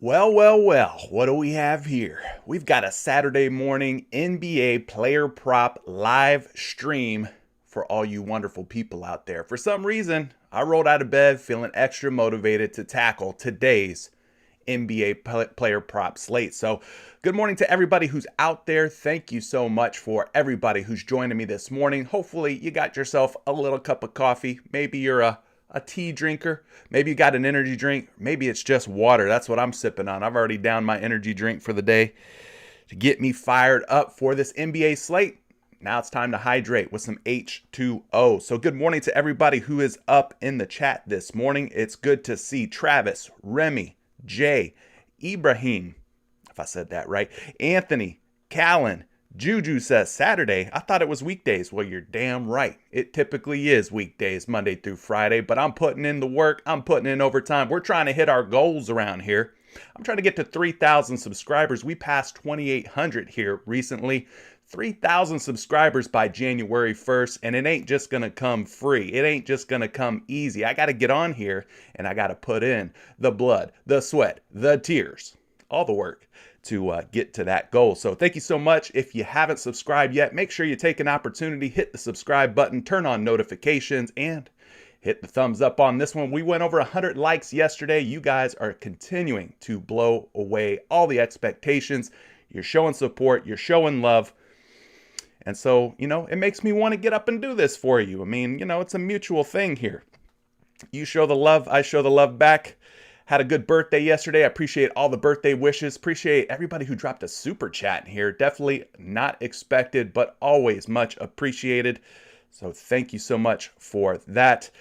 Well, what do we have here? We've got a Saturday morning NBA player prop live stream for all you wonderful people out there. For some reason, I rolled out of bed feeling extra motivated to tackle today's NBA player prop slate. So good morning to everybody who's out there. Thank you so much for everybody who's joining me this morning. Hopefully you got yourself a little cup of coffee. Maybe you're a tea drinker. Maybe you got an energy drink. Maybe it's just water. That's what I'm sipping on. I've already downed my energy drink for the day to get me fired up for this NBA slate. Now it's time to hydrate with some H2O. So good morning to everybody who is up in the chat this morning. It's good to see Travis, Remy, Jay, Ibrahim, if I said that right, Anthony, Callan, Juju says Saturday. I thought it was weekdays. Well, you're damn right. It typically is weekdays, Monday through Friday, but I'm putting in the work. I'm putting in overtime. We're trying to hit our goals around here. I'm trying to get to 3,000 subscribers. We passed 2,800 here recently. 3,000 subscribers by January 1st, and it ain't just going to come free. It ain't just going to come easy. I got to get on here, and I got to put in the blood, the sweat, the tears, all the work to get to that goal. So thank you so much. If you haven't subscribed yet, make sure you take an opportunity, hit the subscribe button, turn on notifications, and hit the thumbs up on this one. We went over 100 likes yesterday. You guys are continuing to blow away all the expectations. You're showing support. You're showing love. And so, it makes me want to get up and do this for you. I mean, it's a mutual thing here. You show the love, I show the love back. Had a good birthday yesterday. I appreciate all the birthday wishes. Appreciate everybody who dropped a super chat in here. Definitely not expected, but always much appreciated. So thank you so much for that.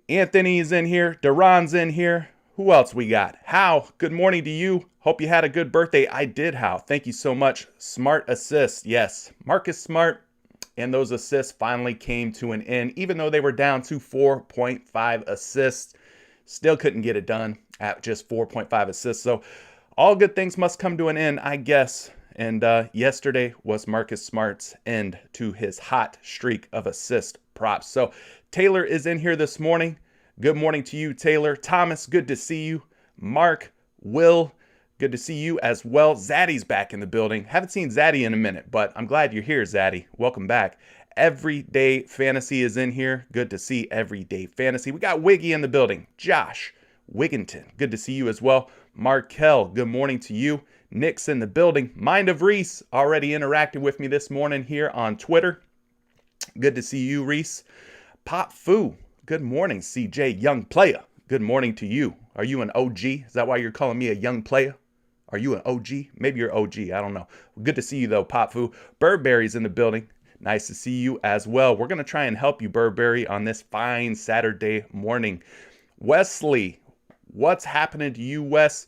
Anthony's in here. Duran's in here. Who else we got? How? Good morning to you. Hope you had a good birthday. I did, How. Thank you so much. Smart assist. Yes. Marcus Smart. and those assists finally came to an end. Even though they were down to 4.5 assists, still couldn't get it done at just 4.5 assists. So all good things must come to an end, I guess. And yesterday was Marcus Smart's end to his hot streak of assist props. So Taylor is in here this morning. Good morning to you, Taylor. Thomas, good to see you. Mark, Will, good to see you as well. Zaddy's back in the building. Haven't seen Zaddy in a minute, but I'm glad you're here, Zaddy. Welcome back. Everyday Fantasy is in here. Good to see Everyday Fantasy. We got Wiggy in the building. Josh Wigginton, good to see you as well. Markel, good morning to you. Nick's in the building. Mind of Reese, already interacting with me this morning here on Twitter. Good to see you, Reese. Pop Foo, good morning. CJ, young player, good morning to you. Are you an OG? Is that why you're calling me a young player? Are you an OG? Maybe you're OG. I don't know. Good to see you, though, Pop Foo. Burberry's in the building. Nice to see you as well. We're going to try and help you, Burberry, on this fine Saturday morning. Wesley, what's happening to you, Wes?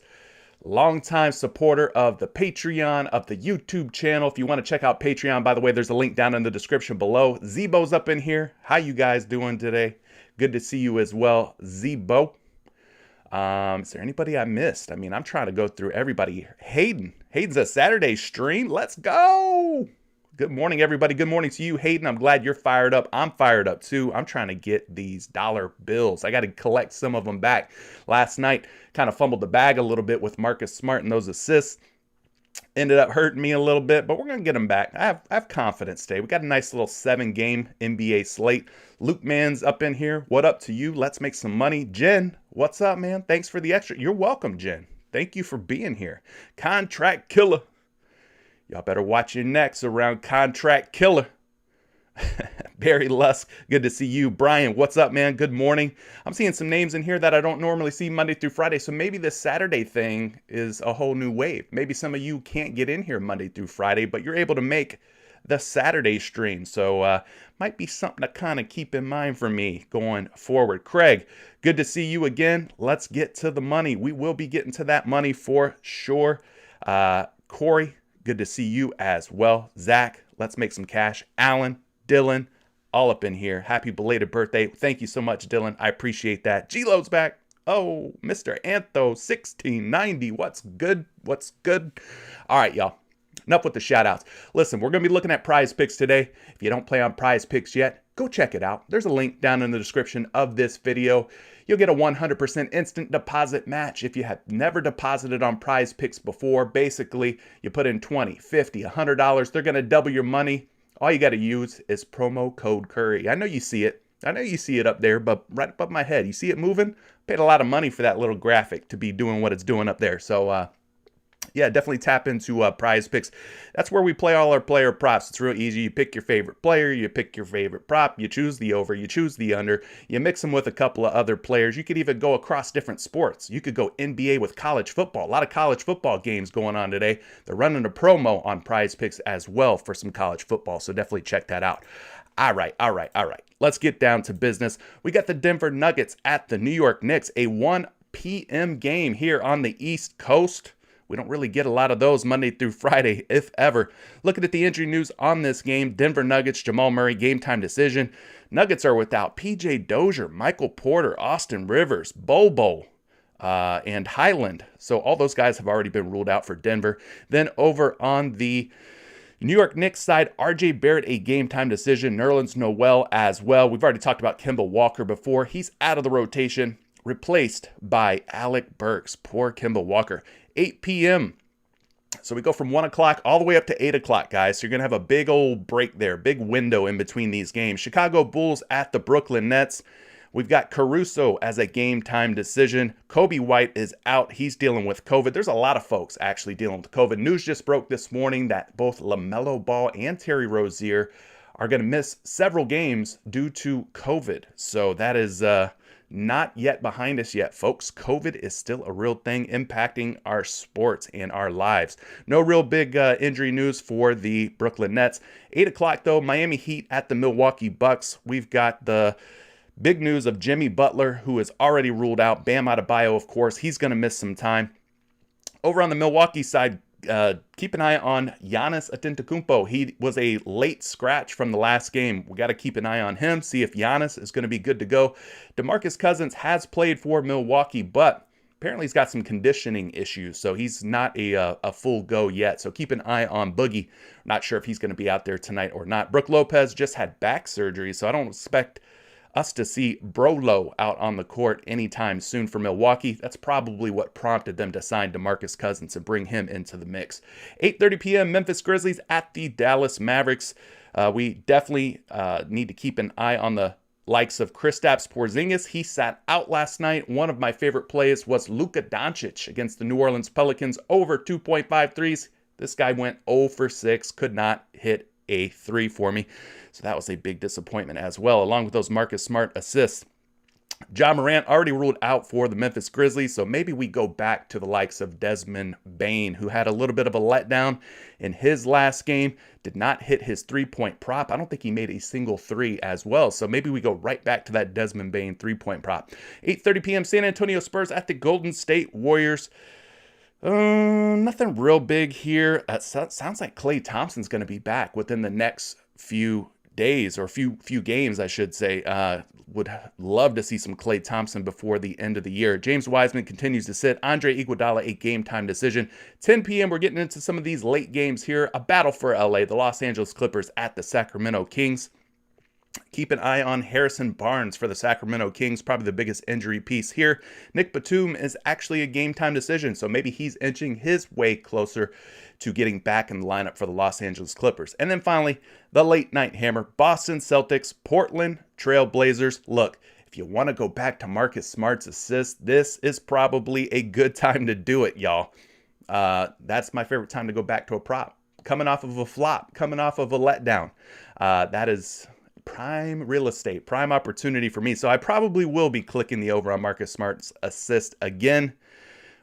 Longtime supporter of the Patreon, of the YouTube channel. If you want to check out Patreon, by the way, there's a link down in the description below. Zebo's up in here. How you guys doing today? Good to see you as well, Zebo. Is there anybody I missed? I mean, I'm trying to go through everybody here. Hayden's a Saturday stream. Let's go. Good morning, everybody. Good morning to you, Hayden. I'm glad you're fired up. I'm fired up, too. I'm trying to get these dollar bills. I got to collect some of them back. Last night, kind of fumbled the bag a little bit with Marcus Smart and those assists. Ended up hurting me a little bit, but we're going to get them back. I have confidence today. We got a nice little 7-game NBA slate. Luke Mann's up in here. What up to you? Let's make some money. Jen, what's up, man? Thanks for the extra. You're welcome, Jen. Thank you for being here. Contract Killer. Y'all better watch your necks around Contract Killer. Barry Lusk, good to see you. Brian, what's up, man? Good morning. I'm seeing some names in here that I don't normally see Monday through Friday, so maybe this Saturday thing is a whole new wave. Maybe some of you can't get in here Monday through Friday, but you're able to make the Saturday stream, so might be something to kind of keep in mind for me going forward. Craig, good to see you again. Let's get to the money. We will be getting to that money for sure. Corey, good to see you as well. Zach, let's make some cash. Alan, Dylan, all up in here. Happy belated birthday. Thank you so much, Dylan. I appreciate that. G-Load's back. Oh, Mr. Antho, 1690. What's good? What's good? All right, y'all. Enough with the shout outs. Listen, we're going to be looking at PrizePicks today. If you don't play on PrizePicks yet, go check it out. There's a link down in the description of this video. You'll get a 100% instant deposit match if you have never deposited on PrizePicks before. Basically, you put in $20, $50, $100. They're going to double your money. All you got to use is promo code Curry. I know you see it. I know you see it up there, but right above my head. You see it moving? Paid a lot of money for that little graphic to be doing what it's doing up there. So, yeah, definitely tap into PrizePicks. That's where we play all our player props. It's real easy. You pick your favorite player, you pick your favorite prop, you choose the over, you choose the under, you mix them with a couple of other players. You could even go across different sports. You could go NBA with college football. A lot of college football games going on today. They're running a promo on PrizePicks as well for some college football, so definitely check that out. All right. Let's get down to business. We got the Denver Nuggets at the New York Knicks, a 1 p.m. game here on the East Coast. We don't really get a lot of those Monday through Friday, if ever. Looking at the injury news on this game, Denver Nuggets, Jamal Murray, game time decision. Nuggets are without P.J. Dozier, Michael Porter, Austin Rivers, Bobo, and Highland. So all those guys have already been ruled out for Denver. Then over on the New York Knicks side, R.J. Barrett, a game time decision. Nerlens Noel as well. We've already talked about Kemba Walker before. He's out of the rotation, replaced by Alec Burks. Poor Kemba Walker. 8 p.m. So we go from 1 o'clock all the way up to 8 o'clock, guys. So you're going to have a big old break there, big window in between these games. Chicago Bulls at the Brooklyn Nets. We've got Caruso as a game time decision. Kobe White is out. He's dealing with COVID. There's a lot of folks actually dealing with COVID. News just broke this morning that both LaMelo Ball and Terry Rozier are going to miss several games due to COVID. So that is not yet behind us yet, folks. COVID is still a real thing impacting our sports and our lives. No real big injury news for the Brooklyn Nets. 8 o'clock, though, Miami Heat at the Milwaukee Bucks. We've got the big news of Jimmy Butler, who is already ruled out. Bam Adebayo, of course, he's going to miss some time. Over on the Milwaukee side, keep an eye on Giannis Antetokounmpo. He was a late scratch from the last game. We got to keep an eye on him, see if Giannis is going to be good to go. DeMarcus Cousins has played for Milwaukee, but apparently he's got some conditioning issues, so he's not a full go yet. So keep an eye on Boogie. Not sure if he's going to be out there tonight or not. Brook Lopez just had back surgery, so I don't expect us to see Brolo out on the court anytime soon for Milwaukee. That's probably what prompted them to sign DeMarcus Cousins and bring him into the mix. 8:30 p.m. Memphis Grizzlies at the Dallas Mavericks. We definitely need to keep an eye on the likes of Kristaps Porzingis. He sat out last night. One of my favorite plays was Luka Doncic against the New Orleans Pelicans, over 2.5 threes. This guy went 0 for 6, could not hit a 3 for me. So that was a big disappointment as well, along with those Marcus Smart assists. Ja Morant already ruled out for the Memphis Grizzlies, so maybe we go back to the likes of Desmond Bane, who had a little bit of a letdown in his last game, did not hit his three-point prop. I don't think he made a single three as well, so maybe we go right back to that Desmond Bane three-point prop. 8:30 p.m. San Antonio Spurs at the Golden State Warriors. Nothing real big here. Sounds like Klay Thompson's going to be back within the next few days, or few games, I should say. Would love to see some Klay Thompson before the end of the year. James Wiseman continues to sit. Andre Iguodala, a game time decision. 10 p.m. We're getting into some of these late games here. A battle for LA. The Los Angeles Clippers at the Sacramento Kings. Keep an eye on Harrison Barnes for the Sacramento Kings, probably the biggest injury piece here. Nick Batum is actually a game time decision, so maybe he's inching his way closer to getting back in the lineup for the Los Angeles Clippers. And then finally, the late night hammer, Boston Celtics, Portland Trail Blazers. Look, if you want to go back to Marcus Smart's assist, this is probably a good time to do it, y'all. That's my favorite time to go back to a prop. Coming off of a flop, coming off of a letdown. That is prime real estate, prime opportunity for me. So I probably will be clicking the over on Marcus Smart's assist again.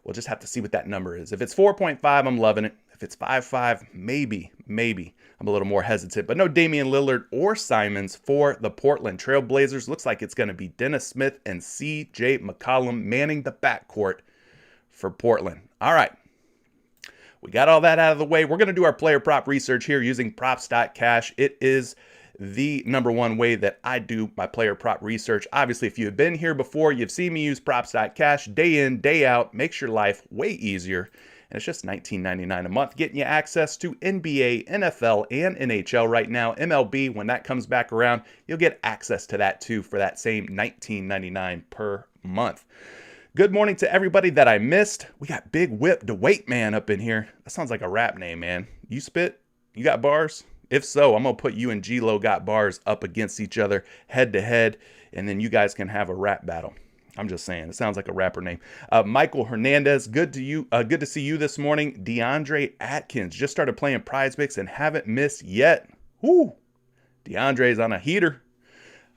We'll just have to see what that number is. If it's 4.5, I'm loving it. If it's 5.5, maybe I'm a little more hesitant. But no Damian Lillard or Simons for the Portland Trail Blazers. Looks like it's going to be Dennis Smith and C.J. McCollum manning the backcourt for Portland. All right. We got all that out of the way. We're going to do our player prop research here using props.cash. It is the number one way that I do my player prop research. Obviously, if you have been here before, you've seen me use props.cash day in, day out. Makes your life way easier. And it's just $19.99 a month, getting you access to NBA, NFL, and NHL right now. MLB, when that comes back around, you'll get access to that too for that same $19.99 per month. Good morning to everybody that I missed. We got Big Whip DeWait Man up in here. That sounds like a rap name, man. You spit? You got bars? If so, I'm going to put you and G-Lo Got Bars up against each other head to head, and then you guys can have a rap battle. I'm just saying, it sounds like a rapper name. Michael Hernandez, good to see you this morning. DeAndre Atkins just started playing PrizePicks and haven't missed yet. Whoo! DeAndre's on a heater.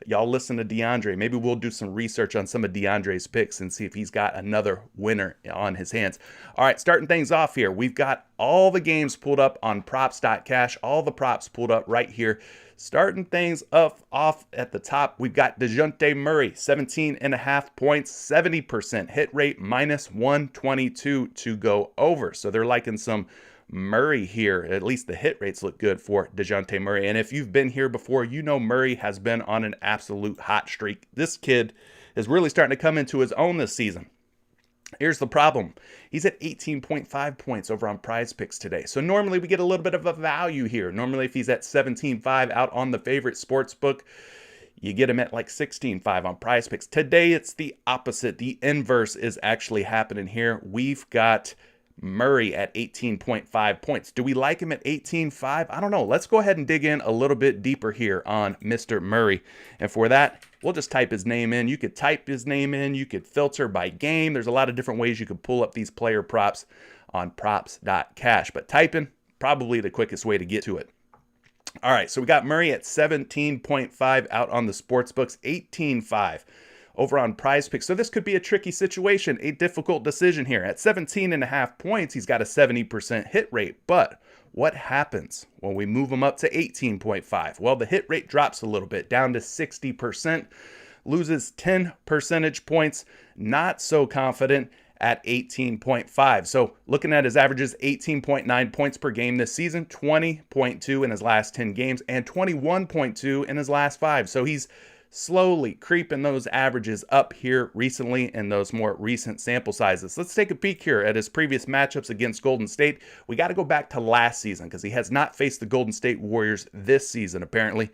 Y'all listen to DeAndre. Maybe we'll do some research on some of DeAndre's picks and see if he's got another winner on his hands. All right, starting things off here. We've got all the games pulled up on props.cash, all the props pulled up right here. Starting things off at the top, we've got DeJounte Murray, 17.5 points, 70% hit rate, minus 122 to go over. So they're liking some Murray here. At least the hit rates look good for DeJounte Murray. And if you've been here before, you know Murray has been on an absolute hot streak. This kid is really starting to come into his own this season. Here's the problem. He's at 18.5 points over on PrizePicks today. So normally we get a little bit of a value here. Normally if he's at 17.5 out on the favorite sports book, you get him at like 16.5 on PrizePicks. Today it's the opposite. The inverse is actually happening here. We've got Murray at 18.5 points. Do we like him at 18.5? I don't know. Let's go ahead and dig in a little bit deeper here on Mr. Murray. And for that, we'll just type his name in. You could type his name in. You could filter by game. There's a lot of different ways you could pull up these player props on props.cash. But typing, probably the quickest way to get to it. All right, so we got Murray at 17.5 out on the sports books, 18.5 over on PrizePicks. So this could be a tricky situation, a difficult decision here. At 17.5 points, he's got a 70% hit rate. But what happens when we move him up to 18.5? Well, the hit rate drops a little bit, down to 60%, loses 10 percentage points. Not so confident at 18.5. So looking at his averages, 18.9 points per game this season, 20.2 in his last 10 games, and 21.2 in his last 5. So he's slowly creeping those averages up here recently in those more recent sample sizes. Let's take a peek here at his previous matchups against Golden State. We got to go back to last season because he has not faced the Golden State Warriors this season, apparently.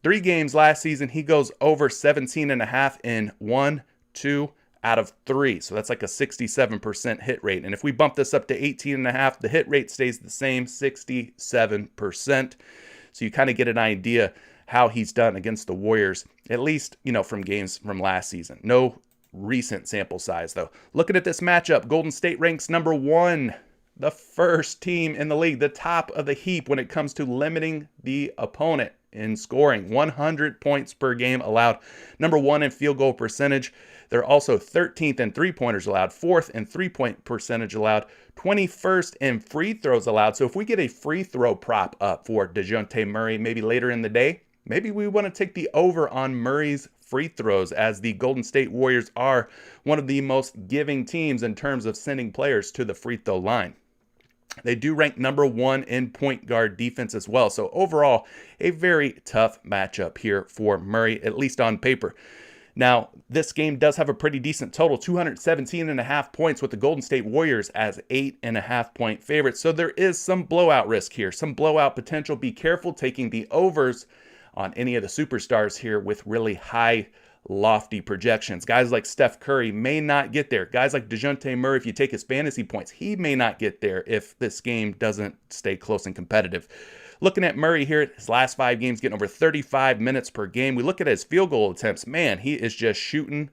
3 games last season, he goes over 17.5 in 1, 2 out of 3. So that's like a 67% hit rate. And if we bump this up to 18.5, the hit rate stays the same, 67%. So you kind of get an idea how he's done against the Warriors, at least, from games from last season. No recent sample size, though. Looking at this matchup, Golden State ranks number 1, the first team in the league, the top of the heap when it comes to limiting the opponent in scoring. 100 points per game allowed. Number 1 in field goal percentage. They're also 13th in three-pointers allowed, 4th in three-point percentage allowed, 21st in free throws allowed. So if we get a free throw prop up for DeJounte Murray maybe later in the day, maybe we want to take the over on Murray's free throws, as the Golden State Warriors are one of the most giving teams in terms of sending players to the free throw line. They do rank number 1 in point guard defense as well. So overall, a very tough matchup here for Murray, at least on paper. Now, this game does have a pretty decent total, 217.5 points, with the Golden State Warriors as 8.5-point favorites. So there is some blowout risk here, some blowout potential. Be careful taking the overs on any of the superstars here with really high, lofty projections. Guys like Steph Curry may not get there. Guys like DeJounte Murray, if you take his fantasy points, he may not get there if this game doesn't stay close and competitive. Looking at Murray here, his last 5 games getting over 35 minutes per game. We look at his field goal attempts. Man, he is just shooting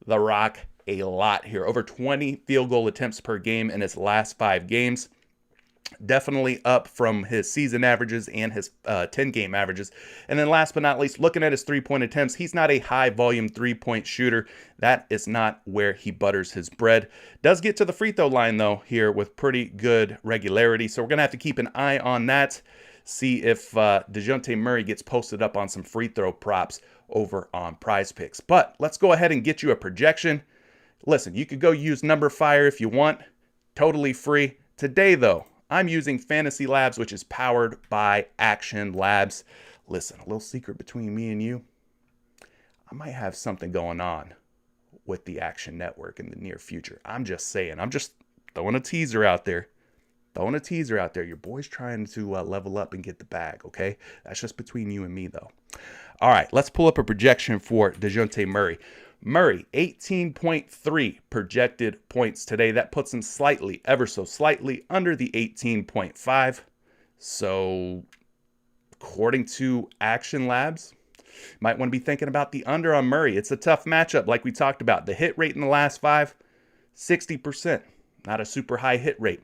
the rock a lot here. Over 20 field goal attempts per game in his last 5 games. Definitely up from his season averages and his 10-game averages. And then last but not least, looking at his three-point attempts, he's not a high-volume three-point shooter. That is not where he butters his bread. Does get to the free throw line, though, here with pretty good regularity. So we're going to have to keep an eye on that. See if DeJounte Murray gets posted up on some free throw props over on PrizePicks. But let's go ahead and get you a projection. Listen, you could go use Number Fire if you want. Totally free. Today, though, I'm using Fantasy Labs, which is powered by Action Labs. Listen, a little secret between me and you. I might have something going on with the Action Network in the near future. I'm just saying. I'm just throwing a teaser out there. Your boy's trying to level up and get the bag, okay? That's just between you and me, though. All right, let's pull up a projection for DeJounte Murray. Murray, 18.3 projected points today. That puts him slightly, ever so slightly, under the 18.5. So, according to Action Labs, might want to be thinking about the under on Murray. It's a tough matchup, like we talked about. The hit rate in the last 5, 60%. Not a super high hit rate.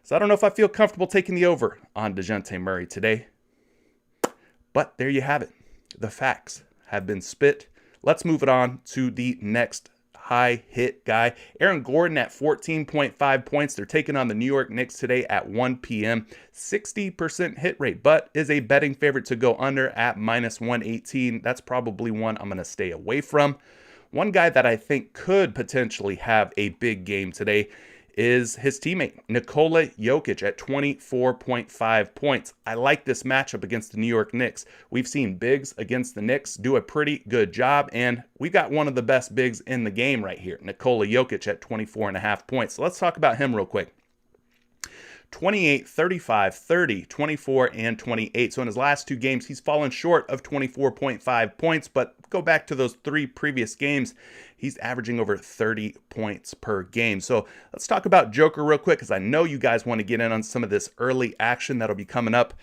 So I don't know if I feel comfortable taking the over on DeJounte Murray today. But there you have it. The facts have been spit. Let's move it on to the next high hit guy. Aaron Gordon at 14.5 points. They're taking on the New York Knicks today at 1 p.m. 60% hit rate, but is a betting favorite to go under at minus 118. That's probably one I'm going to stay away from. One guy that I think could potentially have a big game today is his teammate, Nikola Jokic at 24.5 points. I like this matchup against the New York Knicks. We've seen bigs against the Knicks do a pretty good job, and we got one of the best bigs in the game right here, Nikola Jokic at 24.5 points. So let's talk about him real quick. 28, 35, 30, 24, and 28. So in his last 2 games, he's fallen short of 24.5 points, but go back to those 3 previous games, he's averaging over 30 points per game. So let's talk about Joker real quick, because I know you guys want to get in on some of this early action that'll be coming up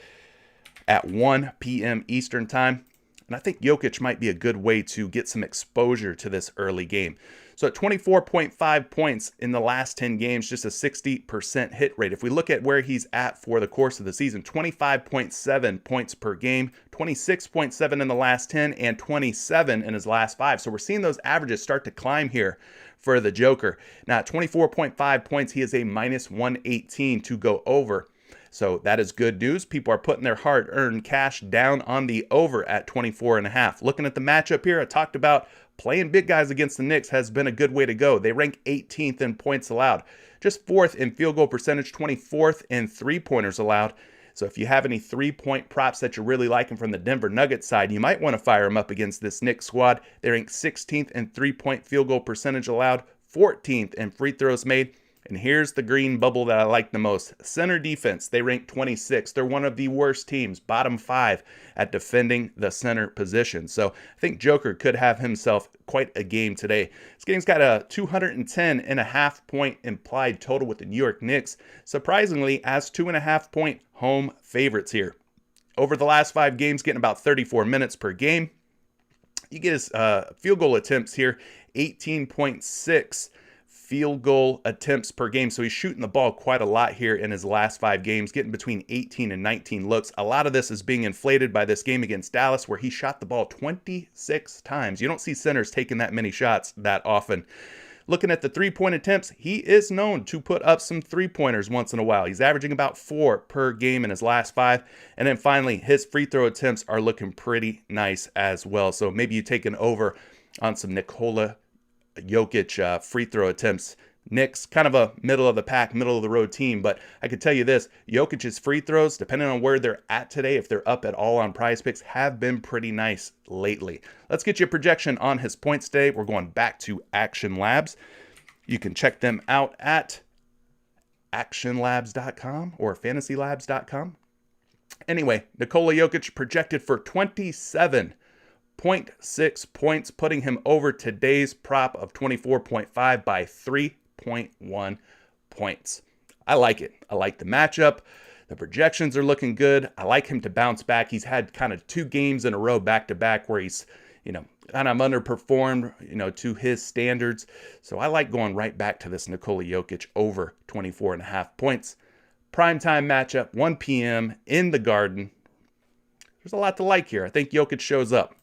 at 1 p.m. Eastern time. And I think Jokic might be a good way to get some exposure to this early game. So at 24.5 points in the last 10 games, just a 60% hit rate. If we look at where he's at for the course of the season, 25.7 points per game, 26.7 in the last 10, and 27 in his last 5. So we're seeing those averages start to climb here for the Joker. Now at 24.5 points, he is a minus 118 to go over. So that is good news. People are putting their hard-earned cash down on the over at 24.5. Looking at the matchup here, I talked about playing big guys against the Knicks has been a good way to go. They rank 18th in points allowed, just 4th in field goal percentage, 24th in three-pointers allowed. So if you have any three-point props that you're really liking from the Denver Nuggets side, you might want to fire them up against this Knicks squad. They rank 16th in three-point field goal percentage allowed, 14th in free throws made. And here's the green bubble that I like the most. Center defense, they rank 26th. They're one of the worst teams, bottom 5 at defending the center position. So I think Joker could have himself quite a game today. This game's got a 210.5 point implied total with the New York Knicks, surprisingly as 2.5 point home favorites here. Over the last 5 games, getting about 34 minutes per game. You get his field goal attempts here, 18.6 field goal attempts per game. So he's shooting the ball quite a lot here in his last 5 games, getting between 18 and 19 looks. A lot of this is being inflated by this game against Dallas, where he shot the ball 26 times. You don't see centers taking that many shots that often. Looking at the three-point attempts, he is known to put up some three-pointers once in a while. He's averaging about 4 per game in his last 5. And then finally, his free throw attempts are looking pretty nice as well. So maybe you take an over on some Nikola Jokic free throw attempts. Knicks, kind of a middle of the pack, middle of the road team, but I could tell you this, Jokic's free throws, depending on where they're at today, if they're up at all on PrizePicks, have been pretty nice lately. Let's get you a projection on his points today. We're going back to Action Labs. You can check them out at actionlabs.com or fantasylabs.com. Anyway, Nikola Jokic projected for 27.6 points, putting him over today's prop of 24.5 by 3.1 points. I like it. I like the matchup. The projections are looking good. I like him to bounce back. He's had kind of 2 games in a row back to back where he's, kind of underperformed, to his standards. So I like going right back to this Nikola Jokic over 24.5 points. Primetime matchup, 1 p.m. in the Garden. There's a lot to like here. I think Jokic shows up.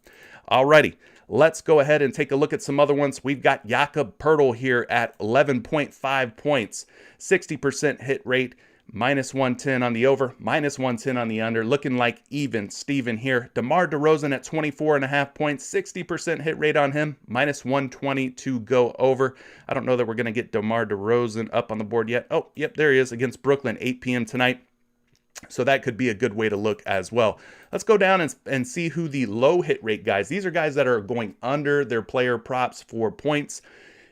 Alrighty, let's go ahead and take a look at some other ones. We've got Jakob Poeltl here at 11.5 points, 60% hit rate, minus 110 on the over, minus 110 on the under, looking like even Steven here. DeMar DeRozan at 24.5 points, 60% hit rate on him, minus 120 to go over. I don't know that we're going to get DeMar DeRozan up on the board yet. Oh, yep, there he is against Brooklyn, 8 p.m. tonight. So that could be a good way to look as well. Let's go down and see who the low hit rate guys. These are guys that are going under their player props for points.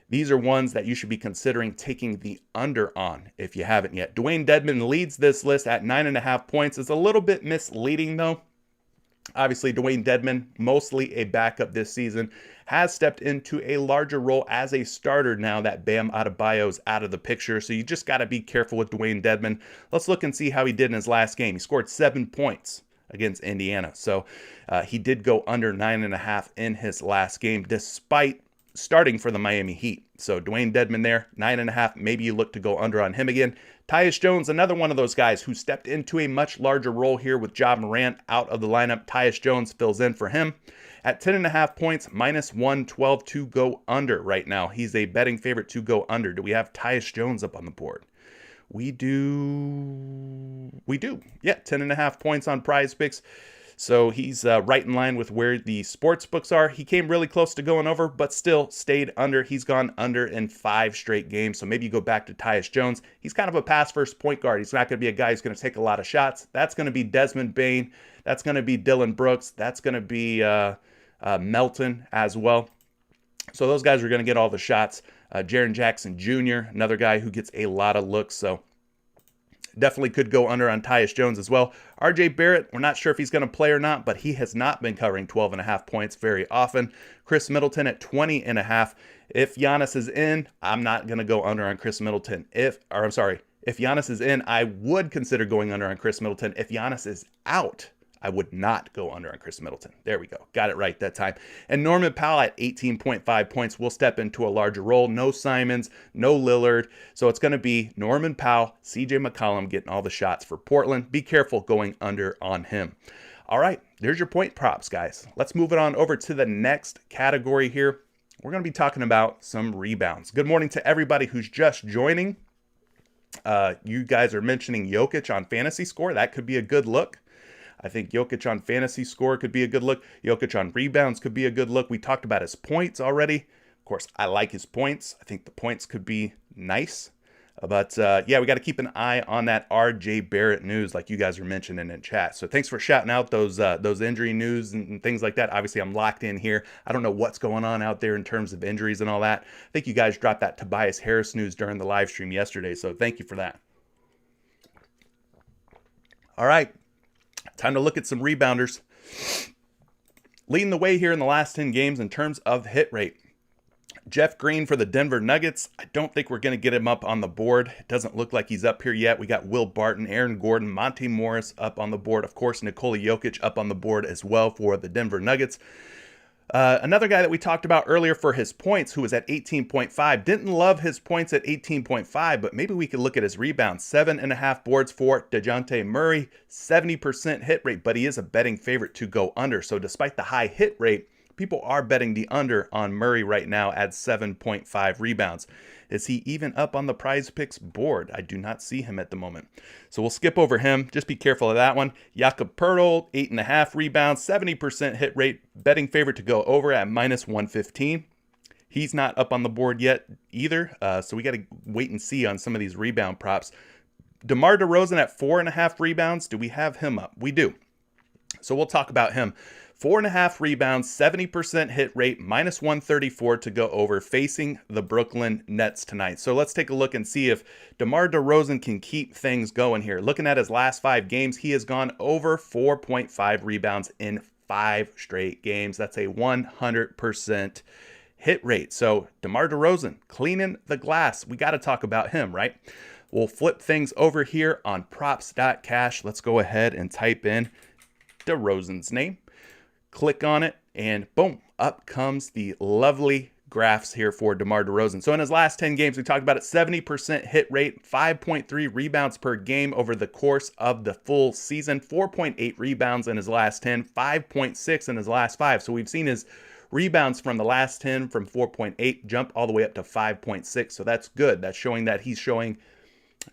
These are ones that you should be considering taking the under on if you haven't yet. Dwayne Dedmon leads this list at 9.5 points. It's a little bit misleading though. Obviously, Dwayne Dedmon, mostly a backup this season, has stepped into a larger role as a starter now that Bam Adebayo's out of the picture. So you just got to be careful with Dwayne Dedmon. Let's look and see how he did in his last game. He scored 7 points against Indiana. So he did go under 9.5 in his last game, despite starting for the Miami Heat. So Dwayne Dedmon there, 9.5. Maybe you look to go under on him again. Tyus Jones, another one of those guys who stepped into a much larger role here with Ja Morant out of the lineup. Tyus Jones fills in for him at 10.5 points, minus 112 to go under right now. He's a betting favorite to go under. Do we have Tyus Jones up on the board? We do. Yeah, 10.5 points on PrizePicks. So he's right in line with where the sports books are. He came really close to going over, but still stayed under. He's gone under in 5 straight games. So maybe you go back to Tyus Jones. He's kind of a pass-first point guard. He's not going to be a guy who's going to take a lot of shots. That's going to be Desmond Bane. That's going to be Dylan Brooks. That's going to be Melton as well. So those guys are going to get all the shots. Jaren Jackson Jr., another guy who gets a lot of looks. So definitely could go under on Tyus Jones as well. RJ Barrett, we're not sure if he's going to play or not, but he has not been covering 12.5 points very often. Chris Middleton at 20.5. If Giannis is in, I'm not going to go under on Chris Middleton. If Giannis is in, I would consider going under on Chris Middleton. If Giannis is out, I would not go under on Chris Middleton. There we go. Got it right that time. And Norman Powell at 18.5 points will step into a larger role. No Simons, no Lillard. So it's going to be Norman Powell, CJ McCollum getting all the shots for Portland. Be careful going under on him. All right, there's your point props, guys. Let's move it on over to the next category here. We're going to be talking about some rebounds. Good morning to everybody who's just joining. You guys are mentioning Jokic on Fantasy Score. That could be a good look. I think Jokic on fantasy score could be a good look. Jokic on rebounds could be a good look. We talked about his points already. Of course, I like his points. I think the points could be nice. But yeah, we got to keep an eye on that R.J. Barrett news, like you guys are mentioning in chat. So thanks for shouting out those injury news and things like that. Obviously, I'm locked in here. I don't know what's going on out there in terms of injuries and all that. I think you guys dropped that Tobias Harris news during the live stream yesterday, so thank you for that. All right, time to look at some rebounders. Leading the way here in the last 10 games in terms of hit rate. Jeff Green for the Denver Nuggets. I don't think we're going to get him up on the board. It doesn't look like he's up here yet. We got Will Barton, Aaron Gordon, Monte Morris up on the board. Of course, Nikola Jokic up on the board as well for the Denver Nuggets. Another guy that we talked about earlier for his points, who was at 18.5. Didn't love his points at 18.5, but maybe we could look at his rebounds. 7.5 boards for DeJounte Murray, 70% hit rate, but he is a betting favorite to go under. So despite the high hit rate, people are betting the under on Murray right now at 7.5 rebounds. Is he even up on the PrizePicks board? I do not see him at the moment. So we'll skip over him. Just be careful of that one. Jakob Poeltl, 8.5 rebounds, 70% hit rate. Betting favorite to go over at -115. He's not up on the board yet either. So we got to wait and see on some of these rebound props. DeMar DeRozan at 4.5 rebounds. Do we have him up? We do. So we'll talk about him. 4.5 rebounds, 70% hit rate, -134 to go over, facing the Brooklyn Nets tonight. So let's take a look and see if DeMar DeRozan can keep things going here. Looking at his last 5 games, he has gone over 4.5 rebounds in 5 straight games. That's a 100% hit rate. So DeMar DeRozan, cleaning the glass. We got to talk about him, right? We'll flip things over here on props.cash. Let's go ahead and type in DeRozan's name. Click on it, and boom, up comes the lovely graphs here for DeMar DeRozan. So in his last 10 games, we talked about it, 70% hit rate, 5.3 rebounds per game over the course of the full season, 4.8 rebounds in his last 10, 5.6 in his last 5. So we've seen his rebounds from the last 10 from 4.8 jump all the way up to 5.6. So that's good. That's showing that he's showing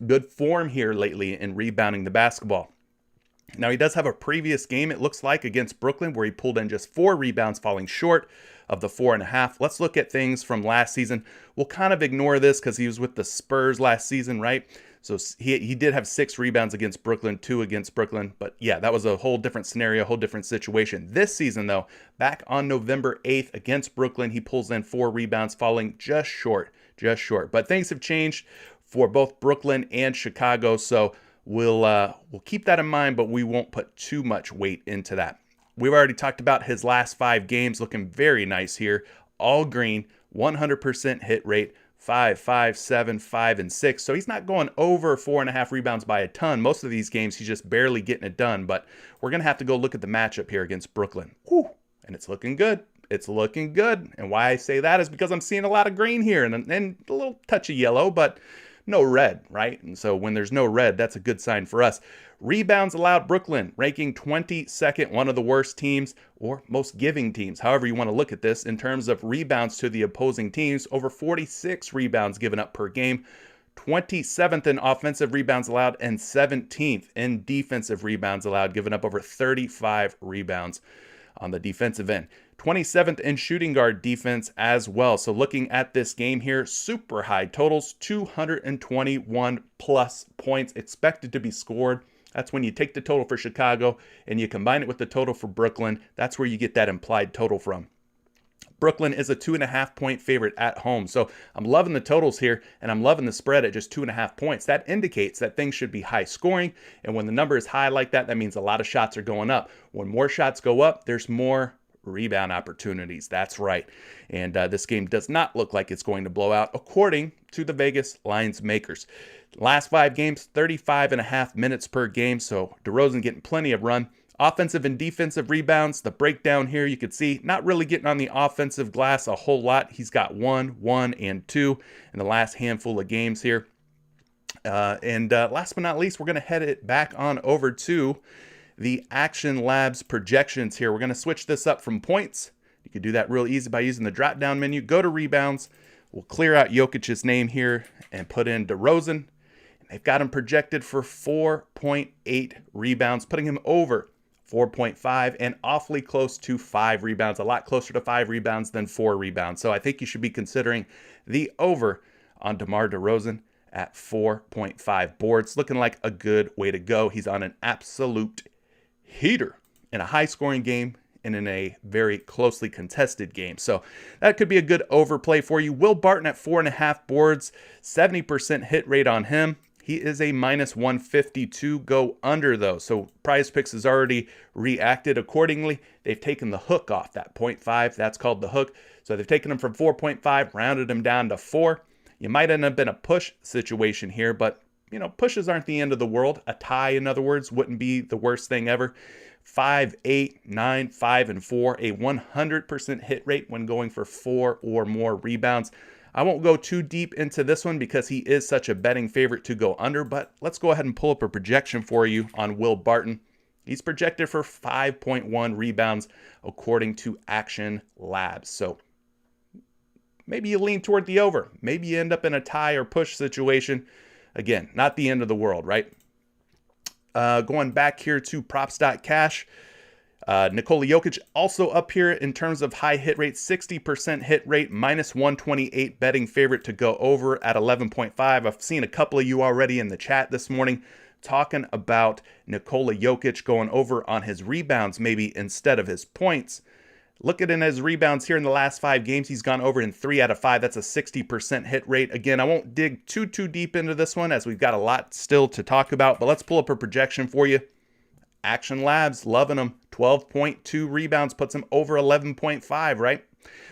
good form here lately in rebounding the basketball. Now, he does have a previous game, it looks like, against Brooklyn, where he pulled in just 4 rebounds, falling short of the 4.5. Let's look at things from last season. We'll kind of ignore this because he was with the Spurs last season, right? So he did have 6 rebounds against Brooklyn, 2 against Brooklyn. But yeah, that was a whole different scenario, a whole different situation. This season, though, back on November 8th against Brooklyn, he pulls in 4 rebounds, falling just short. But things have changed for both Brooklyn and Chicago, so we'll keep that in mind, but we won't put too much weight into that. We've already talked about his last 5 games, looking very nice here. All green, 100% hit rate, 5, 5, 7, 5, and 6. So he's not going over 4.5 rebounds by a ton. Most of these games, he's just barely getting it done, but we're going to have to go look at the matchup here against Brooklyn. Whew, and it's looking good. It's looking good. And why I say that is because I'm seeing a lot of green here and a little touch of yellow, but no red, right? And so when there's no red, that's a good sign for us. Rebounds allowed, Brooklyn ranking 22nd, one of the worst teams or most giving teams, however you want to look at this, in terms of rebounds to the opposing teams. Over 46 rebounds given up per game, 27th in offensive rebounds allowed, and 17th in defensive rebounds allowed, giving up over 35 rebounds on the defensive end. 27th in shooting guard defense as well. So looking at this game here, super high totals, 221 plus points expected to be scored. That's when you take the total for Chicago and you combine it with the total for Brooklyn. That's where you get that implied total from. Brooklyn is a 2.5 point favorite at home. So I'm loving the totals here, and I'm loving the spread at just 2.5 points. That indicates that things should be high scoring. And when the number is high like that, that means a lot of shots are going up. When more shots go up, there's more rebound opportunities. That's right. And this game does not look like it's going to blow out, according to the Vegas lines makers. Last 5 games, 35.5 minutes per game. So DeRozan getting plenty of run. Offensive and defensive rebounds, the breakdown here, you can see not really getting on the offensive glass a whole lot. He's got 1, and 2 in the last handful of games here. Last but not least, we're going to head it back on over to the Action Labs projections here. We're going to switch this up from points. You can do that real easy by using the drop-down menu. Go to rebounds. We'll clear out Jokic's name here and put in DeRozan. They've got him projected for 4.8 rebounds, putting him over 4.5, and awfully close to 5 rebounds, a lot closer to 5 rebounds than 4 rebounds. So I think you should be considering the over on DeMar DeRozan at 4.5 boards. Looking like a good way to go. He's on an absolute heater in a high-scoring game and in a very closely contested game. So that could be a good overplay for you. Will Barton at 4.5 boards, 70% hit rate on him. He is a minus 152 go under though. So PrizePicks has already reacted accordingly. They've taken the hook off that 0.5. That's called the hook. So they've taken him from 4.5, rounded him down to 4. You might end up in a push situation here, but pushes aren't the end of the world. A tie, in other words, wouldn't be the worst thing ever. 5, 8, 9, 5, and 4, a 100% hit rate when going for 4 or more rebounds. I won't go too deep into this one because he is such a betting favorite to go under, but let's go ahead and pull up a projection for you on Will Barton. He's projected for 5.1 rebounds according to Action Labs. So maybe you lean toward the over. Maybe you end up in a tie or push situation. Again, not the end of the world, right? Going back here to props.cash. Nikola Jokic also up here in terms of high hit rate, 60% hit rate, minus 128 betting favorite to go over at 11.5. I've seen a couple of you already in the chat this morning talking about Nikola Jokic going over on his rebounds maybe instead of his points. Looking at his rebounds here in the last 5 games, he's gone over in 3 out of 5. That's a 60% hit rate. Again, I won't dig too deep into this one as we've got a lot still to talk about, but let's pull up a projection for you. Action Labs, loving him. 12.2 rebounds puts him over 11.5, right?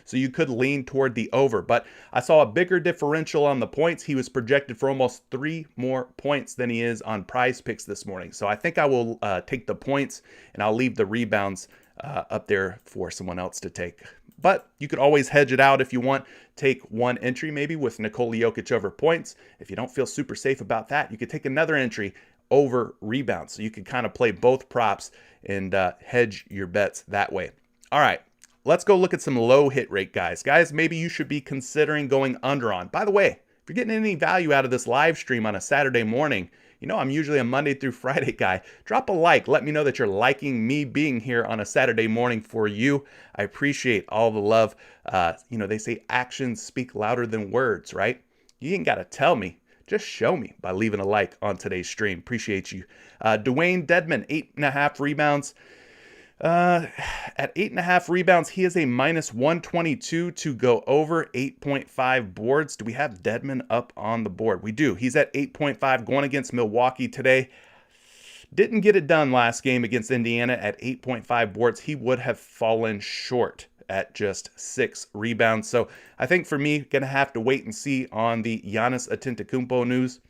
So you could lean toward the over, but I saw a bigger differential on the points. He was projected for almost 3 more points than he is on PrizePicks this morning. So I think I will take the points and I'll leave the rebounds up there for someone else to take. But you could always hedge it out if you want. Take one entry maybe with Nikola Jokic over points. If you don't feel super safe about that, you could take another entry over rebounds. So you can kind of play both props and hedge your bets that way. All right, let's go look at some low hit rate guys. Guys, maybe you should be considering going under on. By the way, if you're getting any value out of this live stream on a Saturday morning, I'm usually a Monday through Friday guy. Drop a like. Let me know that you're liking me being here on a Saturday morning for you. I appreciate all the love. They say actions speak louder than words, right? You ain't got to tell me. Just show me by leaving a like on today's stream. Appreciate you. Dwayne Dedmon, 8.5 rebounds. At 8.5 rebounds, he is a minus 122 to go over 8.5 boards. Do we have Dedmon up on the board? We do. He's at 8.5 going against Milwaukee today. Didn't get it done last game against Indiana at 8.5 boards. He would have fallen short at just 6 rebounds. So I think for me, going to have to wait and see on the Giannis Antetokounmpo news.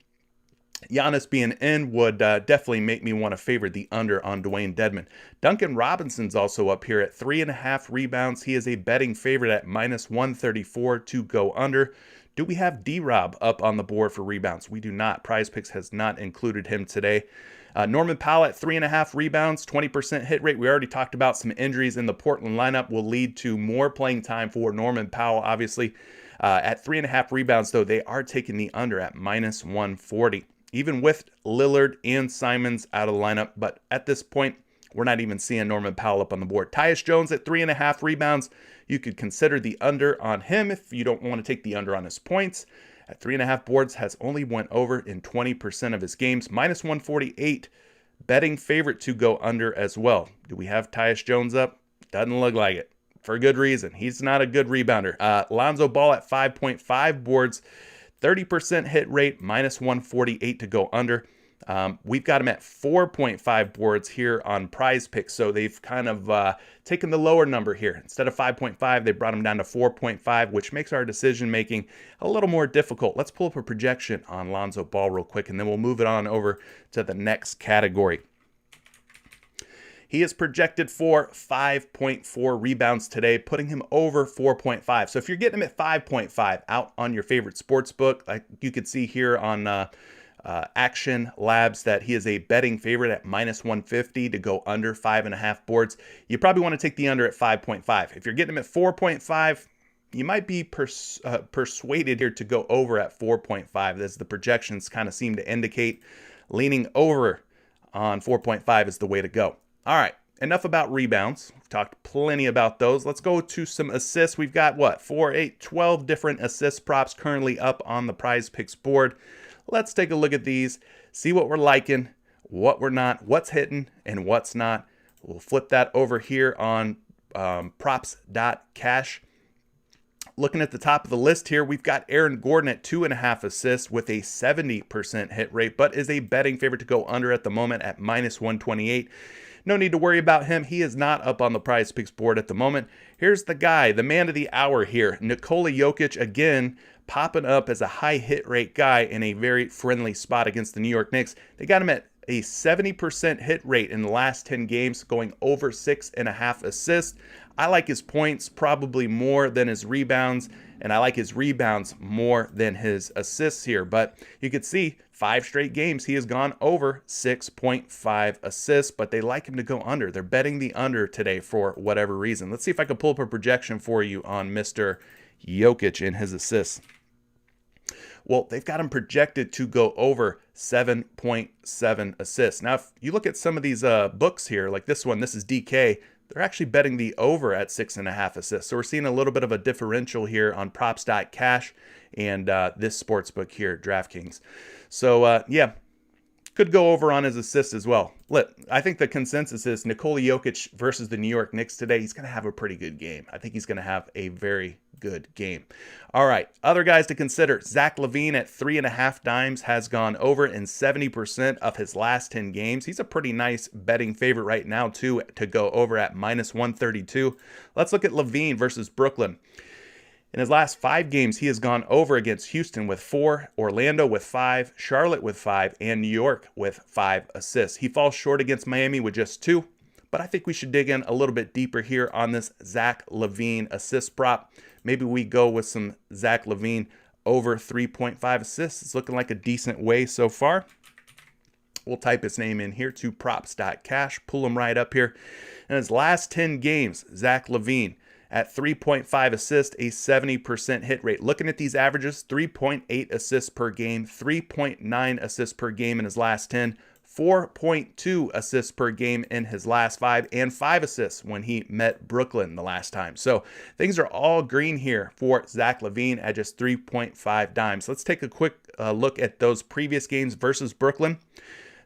Giannis being in would definitely make me want to favor the under on Dwayne Dedmon. Duncan Robinson's also up here at 3.5 rebounds. He is a betting favorite at minus 134 to go under. Do we have D-Rob up on the board for rebounds? We do not. PrizePicks has not included him today. Norman Powell at 3.5 rebounds, 20% hit rate. We already talked about some injuries in the Portland lineup will lead to more playing time for Norman Powell, obviously. At 3.5 rebounds, though, they are taking the under at minus 140. Even with Lillard and Simons out of the lineup. But at this point, we're not even seeing Norman Powell up on the board. Tyus Jones at 3.5 rebounds. You could consider the under on him if you don't want to take the under on his points. At 3.5 boards, has only went over in 20% of his games. Minus 148, betting favorite to go under as well. Do we have Tyus Jones up? Doesn't look like it. For good reason. He's not a good rebounder. Lonzo Ball at 5.5 boards. 30% hit rate, minus 148 to go under. We've got him at 4.5 boards here on PrizePicks, so they've kind of taken the lower number here. Instead of 5.5, they brought him down to 4.5, which makes our decision-making a little more difficult. Let's pull up a projection on Lonzo Ball real quick, and then we'll move it on over to the next category. He is projected for 5.4 rebounds today, putting him over 4.5. So if you're getting him at 5.5 out on your favorite sports book, like you could see here on Action Labs that he is a betting favorite at minus 150 to go under 5.5 boards. You probably want to take the under at 5.5. If you're getting him at 4.5, you might be persuaded here to go over at 4.5, as the projections kind of seem to indicate leaning over on 4.5 is the way to go. All right, enough about rebounds. We've talked plenty about those. Let's go to some assists. We've got, 4, 8, 12 different assist props currently up on the PrizePicks board. Let's take a look at these, see what we're liking, what we're not, what's hitting, and what's not. We'll flip that over here on props.cash. Looking at the top of the list here, we've got Aaron Gordon at 2.5 assists with a 70% hit rate, but is a betting favorite to go under at the moment at -128. No need to worry about him. He is not up on the PrizePicks board at the moment. Here's the guy, the man of the hour here, Nikola Jokic, again, popping up as a high hit rate guy in a very friendly spot against the New York Knicks. They got him at a 70% hit rate in the last 10 games, going over 6.5 assists. I like his points probably more than his rebounds, and I like his rebounds more than his assists here. But you can see 5 straight games he has gone over 6.5 assists, but they like him to go under. They're betting the under today for whatever reason. Let's see if I can pull up a projection for you on Mr. Jokic and his assists. Well, they've got him projected to go over 7.7 assists. Now, if you look at some of these books here, like this one, this is DK, they're actually betting the over at 6.5 assists. So we're seeing a little bit of a differential here on props.cash and this sports book here, DraftKings. So, yeah, could go over on his assists as well. I think the consensus is Nikola Jokic versus the New York Knicks today. He's going to have a pretty good game. I think he's going to have a very good game. All right, other guys to consider. Zach LaVine at 3.5 dimes has gone over in 70% of his last 10 games. He's a pretty nice betting favorite right now, too, to go over at -132. Let's look at LaVine versus Brooklyn. In his last 5 games, he has gone over against Houston with 4, Orlando with 5, Charlotte with 5, and New York with 5 assists. He falls short against Miami with just 2, but I think we should dig in a little bit deeper here on this Zach LaVine assist prop. Maybe we go with some Zach LaVine over 3.5 assists. It's looking like a decent way so far. We'll type his name in here to props.cash, pull him right up here. In his last 10 games, Zach LaVine at 3.5 assists, a 70% hit rate. Looking at these averages, 3.8 assists per game, 3.9 assists per game in his last 10, 4.2 assists per game in his last 5, and 5 assists when he met Brooklyn the last time. So things are all green here for Zach LaVine at just 3.5 dimes. Let's take a quick look at those previous games versus Brooklyn.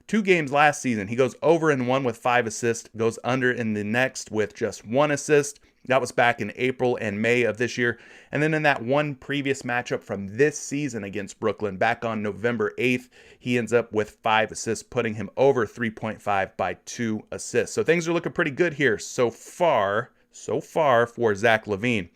2 games last season, he goes over in one with 5 assists, goes under in the next with just 1 assist. That was back in April and May of this year. And then in that one previous matchup from this season against Brooklyn, back on November 8th, he ends up with 5 assists, putting him over 3.5 by 2 assists. So things are looking pretty good here so far for Zach LaVine.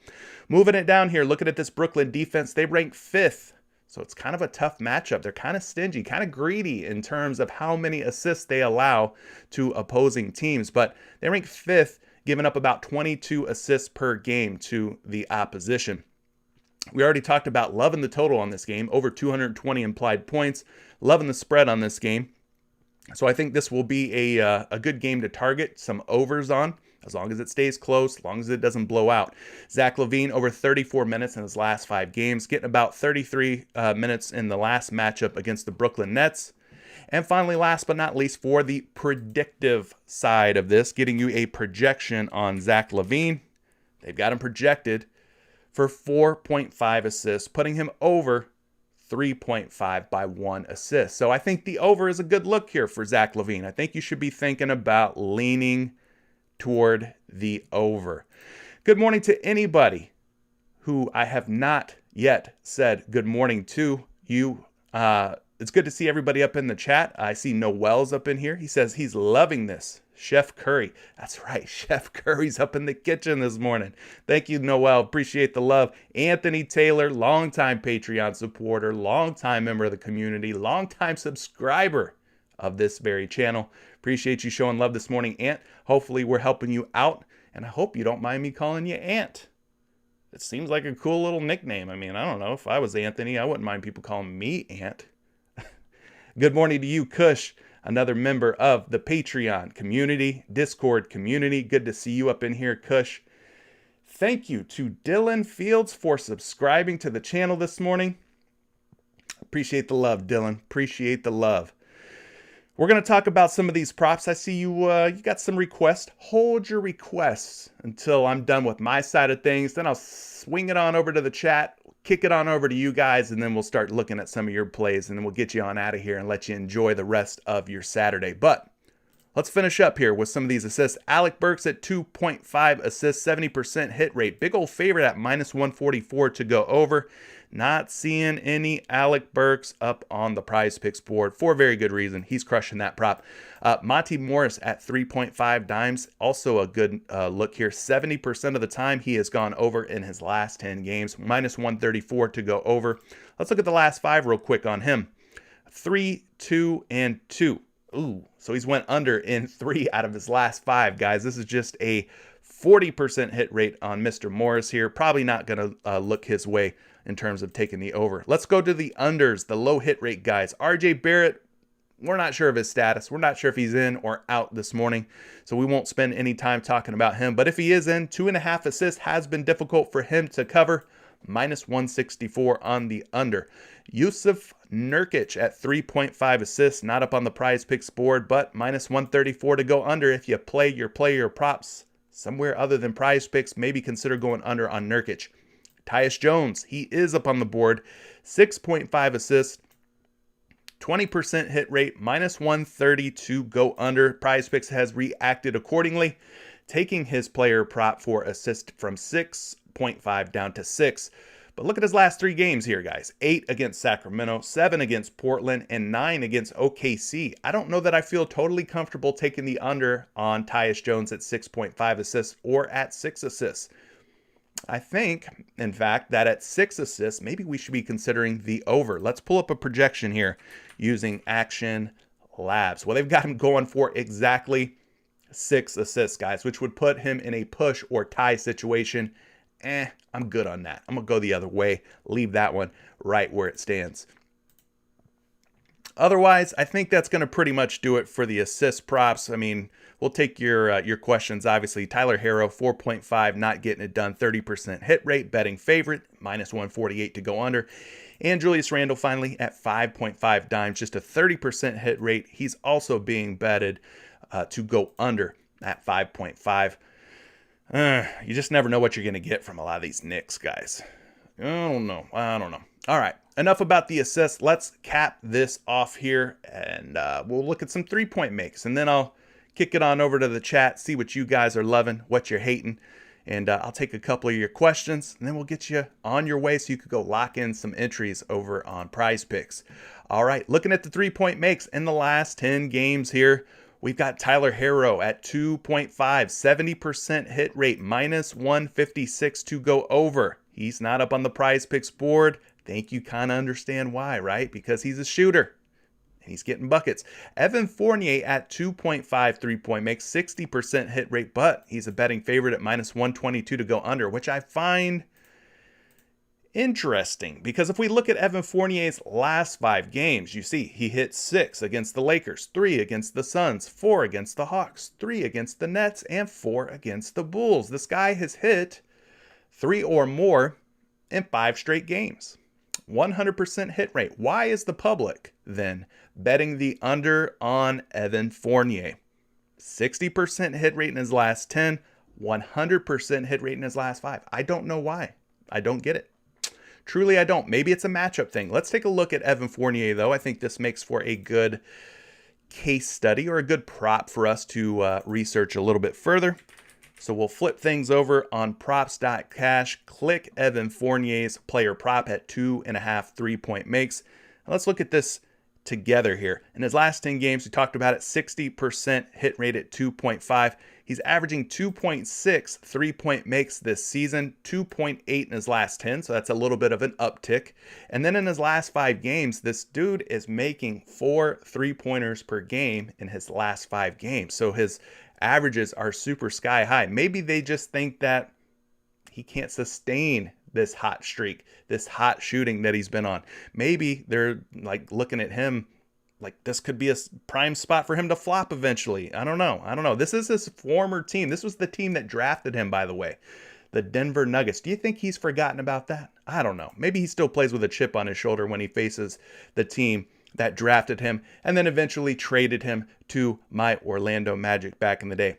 Moving it down here, looking at this Brooklyn defense, they rank 5th. So it's kind of a tough matchup. They're kind of stingy, kind of greedy in terms of how many assists they allow to opposing teams. But they rank 5th, giving up about 22 assists per game to the opposition. We already talked about loving the total on this game, over 220 implied points, loving the spread on this game. So I think this will be a good game to target some overs on, as long as it stays close, as long as it doesn't blow out. Zach LaVine over 34 minutes in his last 5 games, getting about 33 minutes in the last matchup against the Brooklyn Nets. And finally, last but not least, for the predictive side of this, getting you a projection on Zach LaVine. They've got him projected for 4.5 assists, putting him over 3.5 by 1 assist. So I think the over is a good look here for Zach LaVine. I think you should be thinking about leaning toward the over. Good morning to anybody who I have not yet said good morning to. You, it's good to see everybody up in the chat. I see Noel's up in here. He says he's loving this. Chef Curry. That's right. Chef Curry's up in the kitchen this morning. Thank you, Noel. Appreciate the love. Anthony Taylor, longtime Patreon supporter, longtime member of the community, longtime subscriber of this very channel. Appreciate you showing love this morning, Ant. Hopefully we're helping you out, and I hope you don't mind me calling you Ant. It seems like a cool little nickname. I mean, I don't know. If I was Anthony, I wouldn't mind people calling me Ant. Good morning to you, Kush, another member of the Patreon community, Discord community. Good to see you up in here, Kush. Thank you to Dylan Fields for subscribing to the channel this morning. Appreciate the love, Dylan. Appreciate the love. We're going to talk about some of these props. I see you got some requests. Hold your requests until I'm done with my side of things. Then I'll swing it on over to the chat, kick it on over to you guys, and then we'll start looking at some of your plays, and then we'll get you on out of here and let you enjoy the rest of your Saturday. But let's finish up here with some of these assists. Alec Burks at 2.5 assists, 70% hit rate. Big old favorite at -144 to go over. Not seeing any Alec Burks up on the PrizePicks board for a very good reason. He's crushing that prop. Monty Morris at 3.5 dimes. Also a good look here. 70% of the time he has gone over in his last 10 games. -134 to go over. Let's look at the last 5 real quick on him. 3, 2, and 2. Ooh, so he's went under in 3 out of his last 5, guys. This is just a 40% hit rate on Mr. Morris here. Probably not going to look his way in terms of taking the over. Let's go to the unders, the low hit rate guys. RJ Barrett, we're not sure of his status. We're not sure if he's in or out this morning, so we won't spend any time talking about him. But if he is in, 2.5 assists has been difficult for him to cover. -164 on the under. Yusuf Nurkic at 3.5 assists, not up on the PrizePicks board, but -134 to go under. If you play your props somewhere other than PrizePicks, maybe consider going under on Nurkic. Tyus Jones, he is up on the board, 6.5 assists, 20% hit rate, -130 to go under. PrizePicks has reacted accordingly, taking his player prop for assist from 6.5 down to 6. But look at his last 3 games here, guys. 8 against Sacramento, 7 against Portland, and 9 against OKC. I don't know that I feel totally comfortable taking the under on Tyus Jones at 6.5 assists or at 6 assists. I think, in fact, that at 6 assists, maybe we should be considering the over. Let's pull up a projection here using Action Labs. Well, they've got him going for exactly 6 assists, guys, which would put him in a push or tie situation. I'm good on that. I'm going to go the other way. Leave that one right where it stands. Otherwise, I think that's going to pretty much do it for the assist props. I mean, we'll take your questions, obviously. Tyler Herro, 4.5, not getting it done. 30% hit rate, betting favorite, -148 to go under. And Julius Randle finally at 5.5 dimes, just a 30% hit rate. He's also being betted to go under at 5.5. You just never know what you're going to get from a lot of these Knicks, guys. I don't know. All right, enough about the assists. Let's cap this off here, and we'll look at some three-point makes, and then I'll kick it on over to the chat, see what you guys are loving, what you're hating, and I'll take a couple of your questions, and then we'll get you on your way so you could go lock in some entries over on PrizePicks. All right, looking at the three-point makes in the last 10 games here, we've got Tyler Herro at 2.5, 70% hit rate, -156 to go over. He's not up on the PrizePicks board. Think you kind of understand why, right? Because he's a shooter and he's getting buckets. Evan Fournier at 2.5 three-point makes, 60% hit rate, but he's a betting favorite at -122 to go under, which I find interesting because if we look at Evan Fournier's last 5 games, you see he hit 6 against the Lakers, 3 against the Suns, 4 against the Hawks, 3 against the Nets, and 4 against the Bulls. This guy has hit 3 or more in 5 straight games. 100% hit rate. Why is the public then betting the under on Evan Fournier? 60% hit rate in his last 10, 100% hit rate in his last 5. I don't know why. I don't get it. Truly, I don't. Maybe it's a matchup thing. Let's take a look at Evan Fournier, though. I think this makes for a good case study or a good prop for us to research a little bit further. So we'll flip things over on props.cash, click Evan Fournier's player prop at 2.5 three-point makes. Now let's look at this together here. In his last 10 games, we talked about it, 60% hit rate at 2.5. He's averaging 2.6 three-point makes this season, 2.8 in his last 10, so that's a little bit of an uptick. And then in his last 5 games, this dude is making 4 three-pointers per game in his last 5 games. So his averages are super sky high. Maybe they just think that he can't sustain this hot streak, this hot shooting that he's been on. Maybe they're like looking at him like this could be a prime spot for him to flop eventually. I don't know. This is his former team. This was the team that drafted him, by the way, the Denver Nuggets. Do you think he's forgotten about that? I don't know. Maybe he still plays with a chip on his shoulder when he faces the team that drafted him and then eventually traded him to my Orlando Magic back in the day.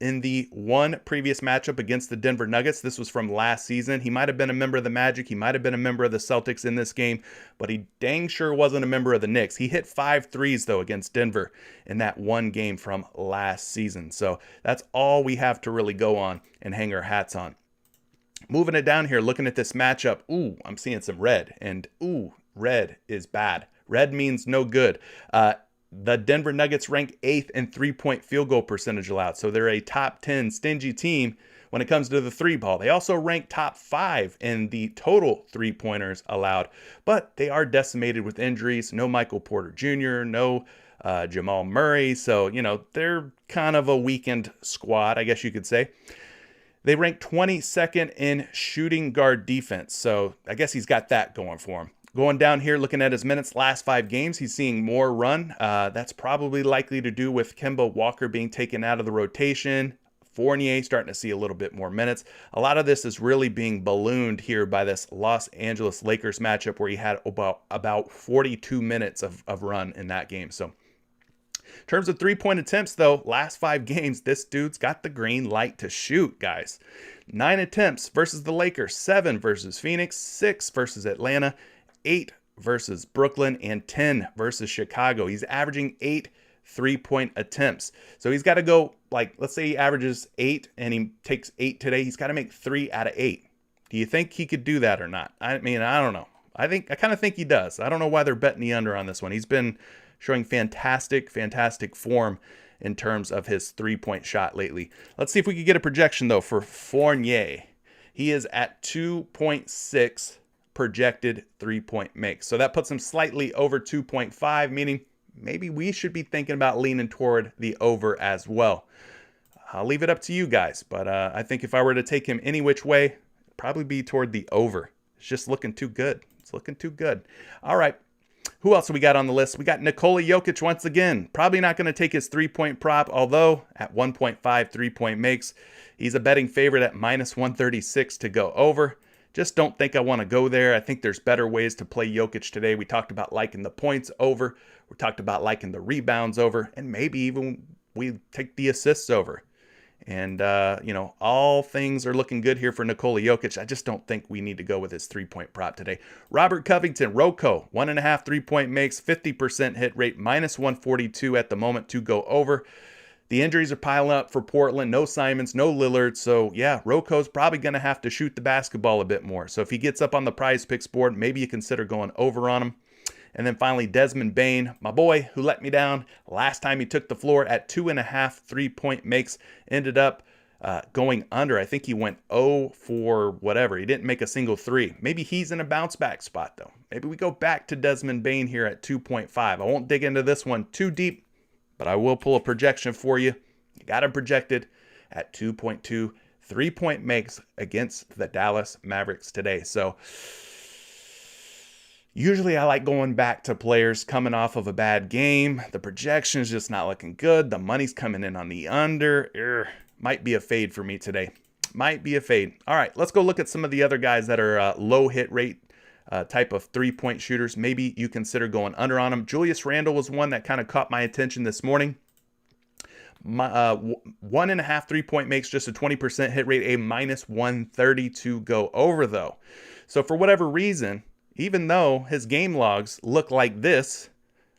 In the one previous matchup against the Denver Nuggets, this was from last season. He might have been a member of the Magic. He might have been a member of the Celtics in this game, but he dang sure wasn't a member of the Knicks. He hit 5 threes, though, against Denver in that one game from last season. So that's all we have to really go on and hang our hats on. Moving it down here, looking at this matchup, ooh, I'm seeing some red, and ooh, red is bad. Red means no good. The Denver Nuggets rank 8th in three-point field goal percentage allowed. So they're a top 10 stingy team when it comes to the three ball. They also rank top 5 in the total three-pointers allowed. But they are decimated with injuries. No Michael Porter Jr., no Jamal Murray. So, they're kind of a weakened squad, I guess you could say. They rank 22nd in shooting guard defense. So I guess he's got that going for him. Going down here, looking at his minutes, last 5 games, he's seeing more run. That's probably likely to do with Kemba Walker being taken out of the rotation. Fournier starting to see a little bit more minutes. A lot of this is really being ballooned here by this Los Angeles Lakers matchup where he had about 42 minutes of run in that game. So in terms of three-point attempts, though, last 5 games, this dude's got the green light to shoot, guys. 9 attempts versus the Lakers, 7 versus Phoenix, 6 versus Atlanta, 8 versus Brooklyn, and 10 versus Chicago. He's averaging 8 3-point attempts. So he's got to go, let's say he averages 8 and he takes 8 today. He's got to make 3 out of 8. Do you think he could do that or not? I mean, I don't know. I kind of think he does. I don't know why they're betting the under on this one. He's been showing fantastic form in terms of his 3-point shot lately. Let's see if we could get a projection, though, for Fournier. He is at 2.6 projected 3-point makes. So that puts him slightly over 2.5, meaning maybe we should be thinking about leaning toward the over as well. I'll leave it up to you guys, but I think if I were to take him any which way, it'd probably be toward the over. It's just looking too good. It's looking too good. All right. Who else do we got on the list? We got Nikola Jokic once again. Probably not going to take his 3-point prop, although at 1.5 3-point makes, he's a betting favorite at minus 136 to go over. Just don't think I want to go there. I think there's better ways to play Jokic today. We talked about liking the points over. We talked about liking the rebounds over. And maybe even we take the assists over. And, all things are looking good here for Nikola Jokic. I just don't think we need to go with his 3-point prop today. Robert Covington, Rocco, 1.5 3-point makes, 50% hit rate, minus 142 at the moment to go over. The injuries are piling up for Portland. No Simons, no Lillard. So, yeah, Rocco's probably going to have to shoot the basketball a bit more. So if he gets up on the PrizePicks board, maybe you consider going over on him. And then finally, Desmond Bane, my boy, who let me down last time he took the floor at 2.5 3-point makes, ended up going under. I think he went 0 for whatever. He didn't make a single 3. Maybe he's in a bounce back spot, though. Maybe we go back to Desmond Bane here at 2.5. I won't dig into this one too deep, but I will pull a projection for you. You got him projected at 2.2 3-point makes against the Dallas Mavericks today. So usually I like going back to players coming off of a bad game. The projection is just not looking good. The money's coming in on the under. Might be a fade for me today. Might be a fade. All right, let's go look at some of the other guys that are low hit rate type of 3-point shooters. Maybe you consider going under on them. Julius Randle was one that kind of caught my attention this morning. 1.5 3-point makes, just a 20% hit rate, a minus 130 to go over, though. So for whatever reason, even though his game logs look like this,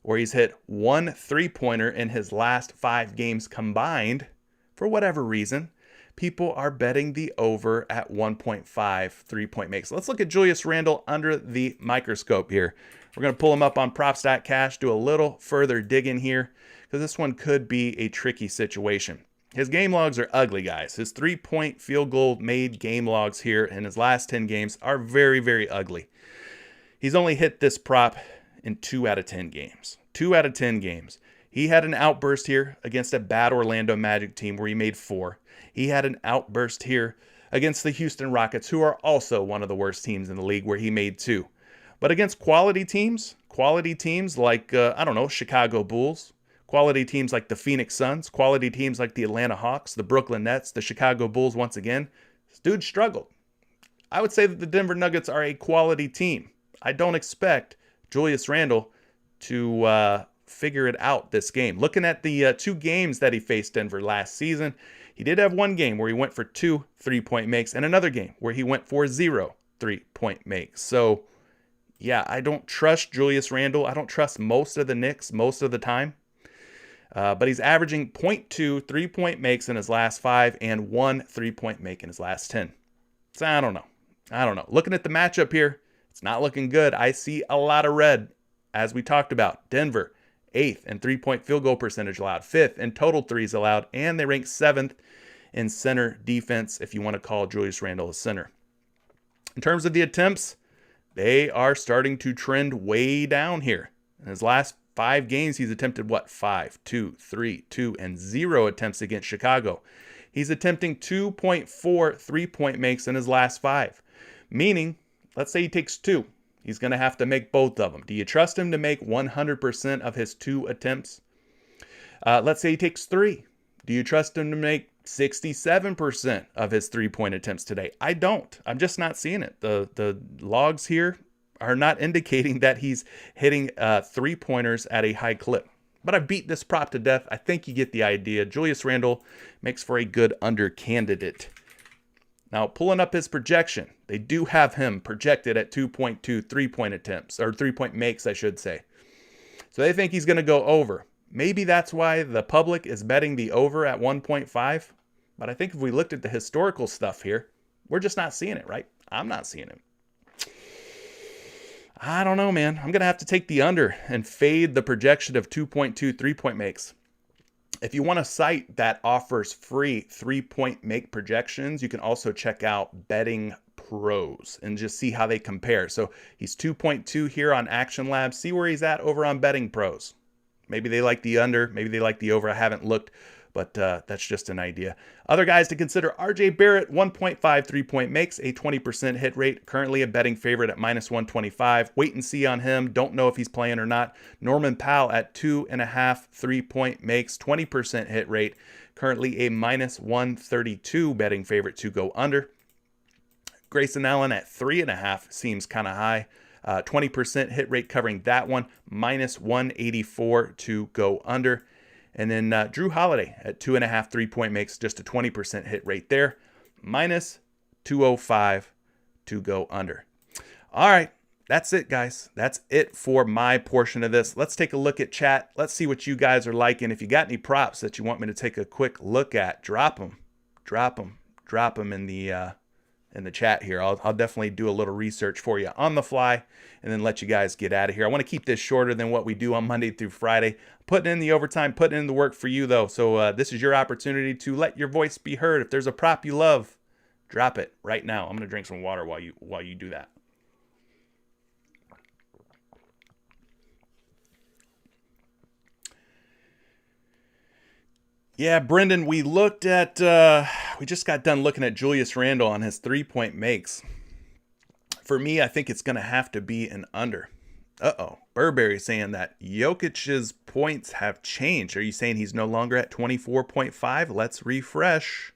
where he's hit 1 3-pointer in his last 5 games combined, for whatever reason, people are betting the over at 1.5 3-point makes. Let's look at Julius Randle under the microscope here. We're going to pull him up on Prop.Cash, do a little further digging here, because this one could be a tricky situation. His game logs are ugly, guys. His 3-point field goal made game logs here in his last 10 games are very, very ugly. He's only hit this prop in 2 out of 10 games. 2 out of 10 games. He had an outburst here against a bad Orlando Magic team where he made 4. He had an outburst here against the Houston Rockets, who are also one of the worst teams in the league, where he made 2. But against quality teams like, Chicago Bulls, quality teams like the Phoenix Suns, quality teams like the Atlanta Hawks, the Brooklyn Nets, the Chicago Bulls, once again, this dude struggled. I would say that the Denver Nuggets are a quality team. I don't expect Julius Randle to figure it out this game. Looking at the 2 games that he faced Denver last season, he did have one game where he went for 2 3-point makes and another game where he went for 0 3-point makes. So, yeah, I don't trust Julius Randle. I don't trust most of the Knicks most of the time. But he's averaging 0.2 3-point makes in his last 5 and 1 3-point make in his last 10. So I don't know. Looking at the matchup here, it's not looking good. I see a lot of red. As we talked about, Denver, 8th in 3-point field goal percentage allowed, 5th in total threes allowed, and they rank 7th in center defense, if you want to call Julius Randle a center. In terms of the attempts, they are starting to trend way down here. In his last 5 games, he's attempted 5, 2, 3, 2, and 0 attempts against Chicago. He's attempting 2.4 3-point makes in his last 5. Meaning, let's say he takes 2. He's going to have to make both of them. Do you trust him to make 100% of his 2 attempts? Let's say he takes 3. Do you trust him to make 67% of his 3-point attempts today? I don't. I'm just not seeing it. The logs here are not indicating that he's hitting 3-pointers at a high clip. But I beat this prop to death. I think you get the idea. Julius Randle makes for a good under candidate. Now, pulling up his projection, they do have him projected at 2.2 3-point attempts, or 3-point makes, I should say. So they think he's going to go over. Maybe that's why the public is betting the over at 1.5. But I think if we looked at the historical stuff here, we're just not seeing it, right? I'm not seeing it. I don't know, man. I'm going to have to take the under and fade the projection of 2.2 3-point makes. If you want a site that offers free 3-point make projections, you can also check out Betting Pros and just see how they compare. So he's 2.2 here on Action Labs. See where he's at over on Betting Pros. Maybe they like the under, maybe they like the over. I haven't looked, but that's just an idea. Other guys to consider: RJ Barrett, 1.5 3-point makes, a 20% hit rate, currently a betting favorite at -125. Wait and see on him. Don't know if he's playing or not. Norman Powell at 2.5 3-point makes, 20% hit rate, currently a -132 betting favorite to go under. Grayson Allen at 3.5 seems kind of high. 20% hit rate covering that one, -184 to go under. And then Drew Holiday at 2.5 3-point makes, just a 20% hit rate there, -205 to go under. All right, that's it, guys. That's it for my portion of this. Let's take a look at chat. Let's see what you guys are liking. If you got any props that you want me to take a quick look at, drop them in the chat here. I'll definitely do a little research for you on the fly and then let you guys get out of here. I want to keep this shorter than what we do on Monday through Friday. Putting in the overtime, putting in the work for you, though. So this is your opportunity to let your voice be heard. If there's a prop you love, drop it right now. I'm going to drink some water while you do that. Yeah, Brendan, we looked at, we just got done looking at Julius Randle on his 3-point makes. For me, I think it's going to have to be an under. Burberry saying that Jokic's points have changed. Are you saying he's no longer at 24.5? Let's refresh.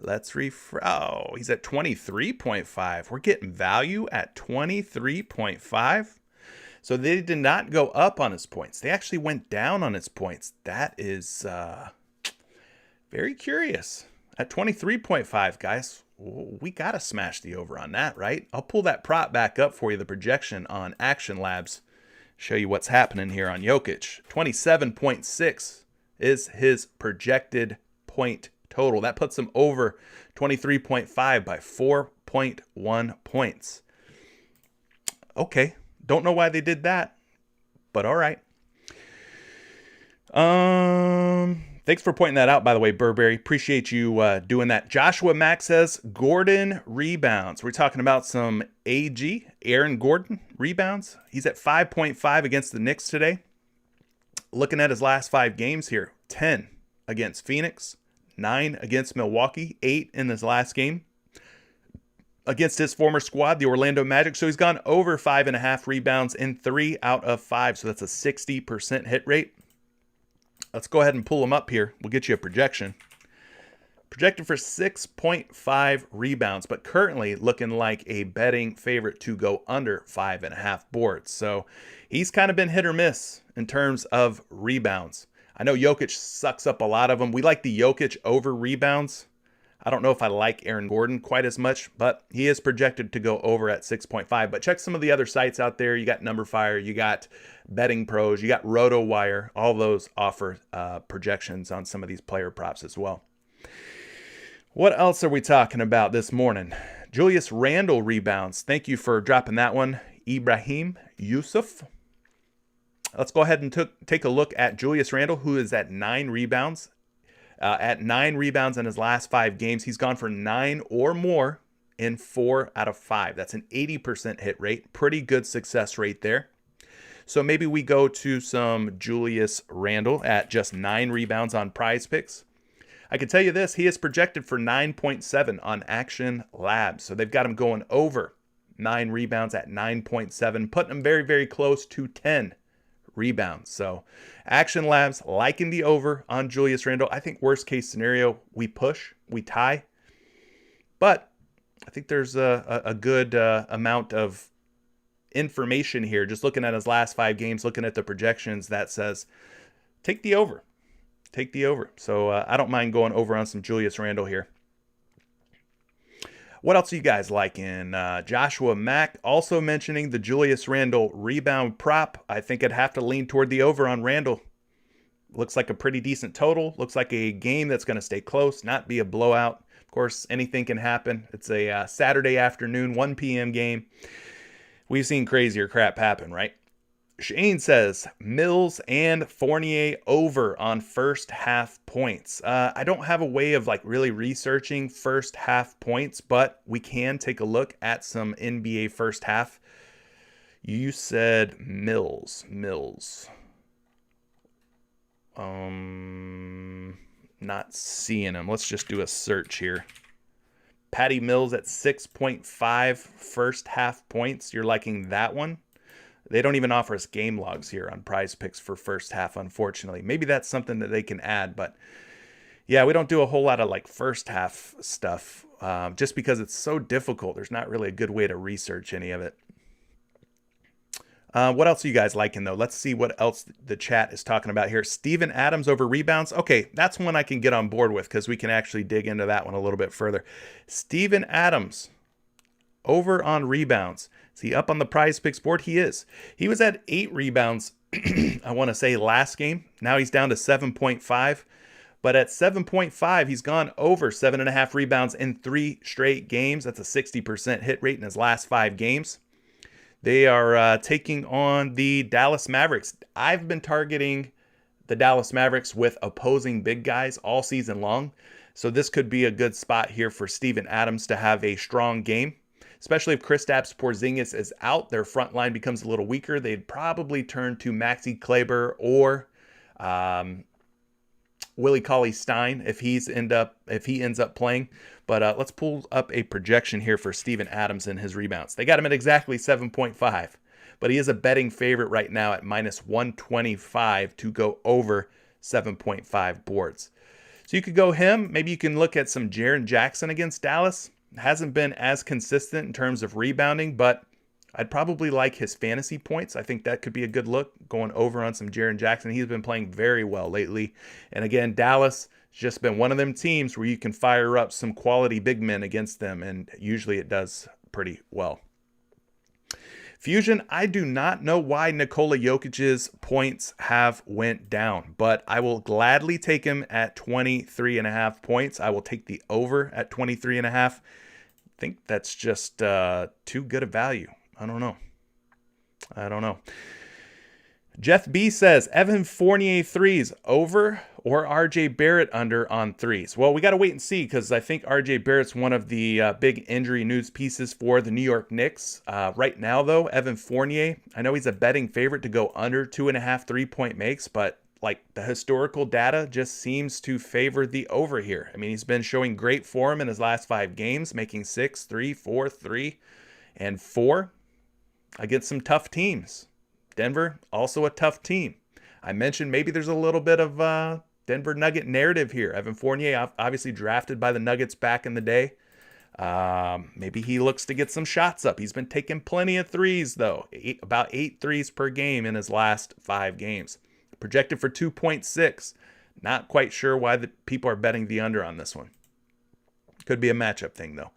Oh, he's at 23.5. We're getting value at 23.5. So they did not go up on his points. They actually went down on his points. That is very curious. At 23.5, guys, we got to smash the over on that, right? I'll pull that prop back up for you, the projection on Action Labs. Show you what's happening here on Jokic. 27.6 is his projected point total. That puts him over 23.5 by 4.1 points. Okay, don't know why they did that, but all right. Thanks for pointing that out, by the way, Burberry. Appreciate you doing that. Joshua Mack says Gordon rebounds. We're talking about some AG, Aaron Gordon rebounds. He's at 5.5 against the Knicks today. Looking at his last 5 games here, 10 against Phoenix, 9 against Milwaukee, 8 in his last game against his former squad, the Orlando Magic. So he's gone over 5.5 rebounds in 3 out of 5. So that's a 60% hit rate. Let's go ahead and pull them up here. We'll get you a projection. Projected for 6.5 rebounds, but currently looking like a betting favorite to go under 5.5 boards. So he's kind of been hit or miss in terms of rebounds. I know Jokic sucks up a lot of them. We like the Jokic over rebounds. I don't know if I like Aaron Gordon quite as much, but he is projected to go over at 6.5. But check some of the other sites out there. You got NumberFire, you got Betting Pros, you got RotoWire. All those offer projections on some of these player props as well. What else are we talking about this morning? Julius Randle rebounds. Thank you for dropping that one, Ibrahim Yusuf. Let's go ahead and take a look at Julius Randle, who is at 9 rebounds. At 9 rebounds in his last 5 games. He's gone for 9 or more in 4 out of 5. That's an 80% hit rate. Pretty good success rate there. So maybe we go to some Julius Randle at just 9 rebounds on PrizePicks. I can tell you this, he is projected for 9.7 on Action Labs. So they've got him going over 9 rebounds at 9.7, putting him very, very close to 10 rebounds. So Action Labs liking the over on Julius Randle. I think worst case scenario, we push, we tie. But I think there's a good amount of information here, just looking at his last 5 games, looking at the projections, that says take the over. Take the over. So I don't mind going over on some Julius Randle here. What else are you guys liking? Joshua Mack also mentioning the Julius Randle rebound prop. I think I'd have to lean toward the over on Randle. Looks like a pretty decent total. Looks like a game that's going to stay close, not be a blowout. Of course, anything can happen. It's a Saturday afternoon, 1 p.m. game. We've seen crazier crap happen, right? Shane says Mills and Fournier over on first half points. I don't have a way of really researching first half points, but we can take a look at some NBA first half. You said Mills. Not seeing him. Let's just do a search here. Patty Mills at 6.5 first half points. You're liking that one? They don't even offer us game logs here on PrizePicks for first half, unfortunately. Maybe that's something that they can add, but yeah, we don't do a whole lot of first half stuff just because it's so difficult. There's not really a good way to research any of it. What else are you guys liking, though? Let's see what else the chat is talking about here. Steven Adams over rebounds. Okay, that's one I can get on board with because we can actually dig into that one a little bit further. Steven Adams over on rebounds. Is he up on the PrizePicks board? He is. He was at 8 rebounds, I want to say, last game. Now he's down to 7.5. But at 7.5, he's gone over 7.5 rebounds in 3 straight games. That's a 60% hit rate in his last 5 games. They are taking on the Dallas Mavericks. I've been targeting the Dallas Mavericks with opposing big guys all season long. So this could be a good spot here for Steven Adams to have a strong game. Especially if Kristaps Porzingis is out, their front line becomes a little weaker. They'd probably turn to Maxi Kleber or Willie Cauley-Stein if he ends up playing. But let's pull up a projection here for Steven Adams and his rebounds. They got him at exactly 7.5, but he is a betting favorite right now at minus 125 to go over 7.5 boards. So you could go him. Maybe you can look at some Jaren Jackson against Dallas. Hasn't been as consistent in terms of rebounding, but I'd probably like his fantasy points. I think that could be a good look going over on some Jaren Jackson. He's been playing very well lately. And again, Dallas has just been one of them teams where you can fire up some quality big men against them, and usually it does pretty well. Fusion, I do not know why Nikola Jokic's points have went down, but I will gladly take him at 23.5 points. I will take the over at 23.5. I think that's just too good a value. I don't know. Jeff B says, Evan Fournier threes over or RJ Barrett under on threes? Well, we got to wait and see because I think RJ Barrett's one of the big injury news pieces for the New York Knicks. Right now, though, Evan Fournier, I know he's a betting favorite to go under 2.5 3-point makes, but the historical data just seems to favor the over here. I mean, he's been showing great form in his last 5 games, making 6, 3, 4, 3, and 4 against some tough teams. Denver, also a tough team. I mentioned maybe there's a little bit of Denver Nugget narrative here. Evan Fournier, obviously drafted by the Nuggets back in the day. Maybe he looks to get some shots up. He's been taking plenty of threes, though. About 8 threes per game in his last 5 games. Projected for 2.6. Not quite sure why the people are betting the under on this one. Could be a matchup thing, though.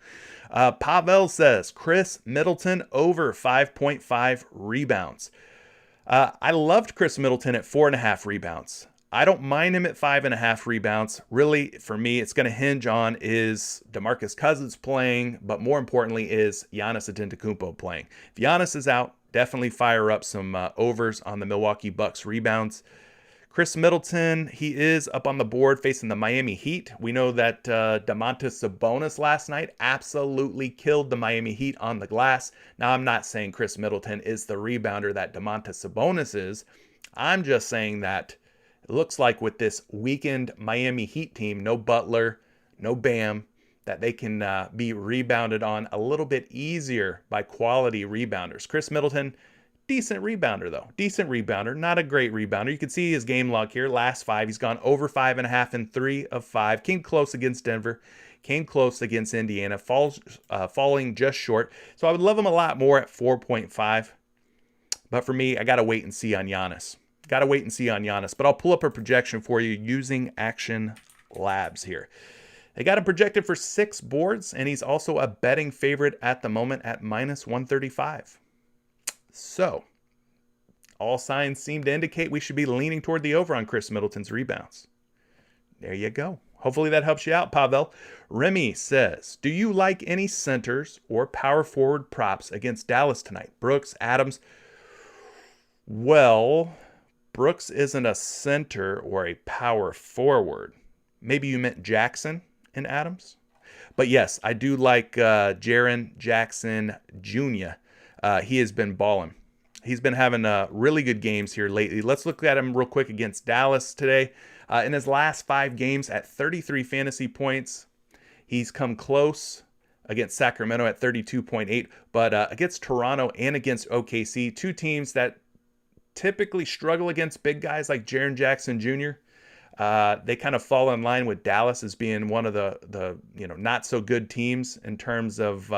Pavel says, Chris Middleton over 5.5 rebounds. I loved Chris Middleton at 4.5 rebounds. I don't mind him at 5.5 rebounds. Really, for me, it's going to hinge on is DeMarcus Cousins playing, but more importantly is Giannis Antetokounmpo playing. If Giannis is out, definitely fire up some overs on the Milwaukee Bucks rebounds. Chris Middleton, he is up on the board facing the Miami Heat. We know that Domantas Sabonis last night absolutely killed the Miami Heat on the glass. Now, I'm not saying Chris Middleton is the rebounder that Domantas Sabonis is. I'm just saying that it looks like with this weakened Miami Heat team, no Butler, no Bam, that they can be rebounded on a little bit easier by quality rebounders. Chris Middleton, decent rebounder, though. Decent rebounder, not a great rebounder. You can see his game log here. Last 5, he's gone over 5.5 in 3 of 5. Came close against Denver. Came close against Indiana. Falling just short. So I would love him a lot more at 4.5. But for me, I got to wait and see on Giannis. But I'll pull up a projection for you using Action Labs here. They got him projected for 6 boards, and he's also a betting favorite at the moment at minus 135. So, all signs seem to indicate we should be leaning toward the over on Chris Middleton's rebounds. There you go. Hopefully that helps you out, Pavel. Remy says, do you like any centers or power forward props against Dallas tonight? Brooks, Adams. Well, Brooks isn't a center or a power forward. Maybe you meant Jackson and Adams? But yes, I do like Jaren Jackson Jr. He has been balling. He's been having really good games here lately. Let's look at him real quick against Dallas today. In his last 5 games at 33 fantasy points, he's come close against Sacramento at 32.8. But against Toronto and against OKC, 2 teams that typically struggle against big guys like Jaren Jackson Jr., they kind of fall in line with Dallas as being one of the not so good teams in terms of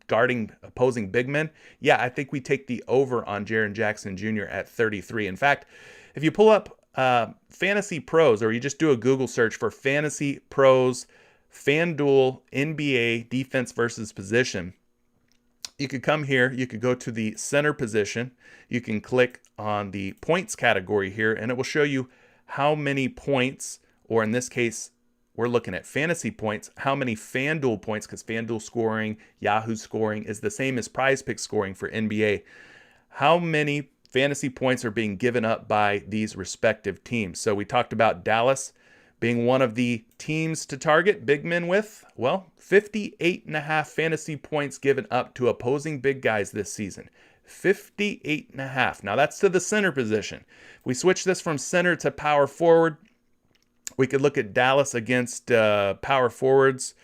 guarding opposing big men. Yeah, I think we take the over on Jaren Jackson Jr. at 33. In fact, if you pull up Fantasy Pros, or you just do a Google search for Fantasy Pros FanDuel NBA defense versus position, you could come here, you could go to the center position, you can click on the points category here, and it will show you how many points, or in this case, we're looking at fantasy points, how many FanDuel points, because FanDuel scoring, Yahoo scoring is the same as PrizePicks scoring for NBA. How many fantasy points are being given up by these respective teams? So we talked about Dallas being one of the teams to target big men with. Well, 58.5 fantasy points given up to opposing big guys this season. 58.5. Now that's to the center position. If we switch this from center to power forward, we could look at Dallas against power forwards.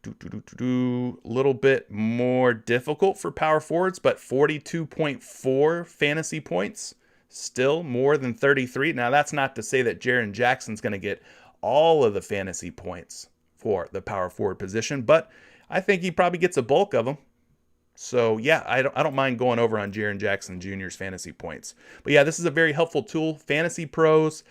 A little bit more difficult for power forwards, but 42.4 fantasy points. Still more than 33. Now, that's not to say that Jaren Jackson's going to get all of the fantasy points for the power forward position, but I think he probably gets a bulk of them. So, yeah, I don't mind going over on Jaren Jackson Jr.'s fantasy points. But, yeah, this is a very helpful tool. Fantasy Pros.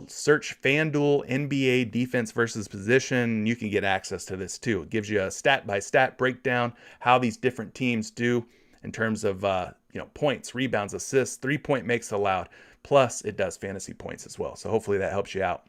Search FanDuel NBA defense versus position. You can get access to this too. It gives you a stat-by-stat breakdown, how these different teams do in terms of points, rebounds, assists, 3-point makes allowed. Plus, it does fantasy points as well. So hopefully that helps you out.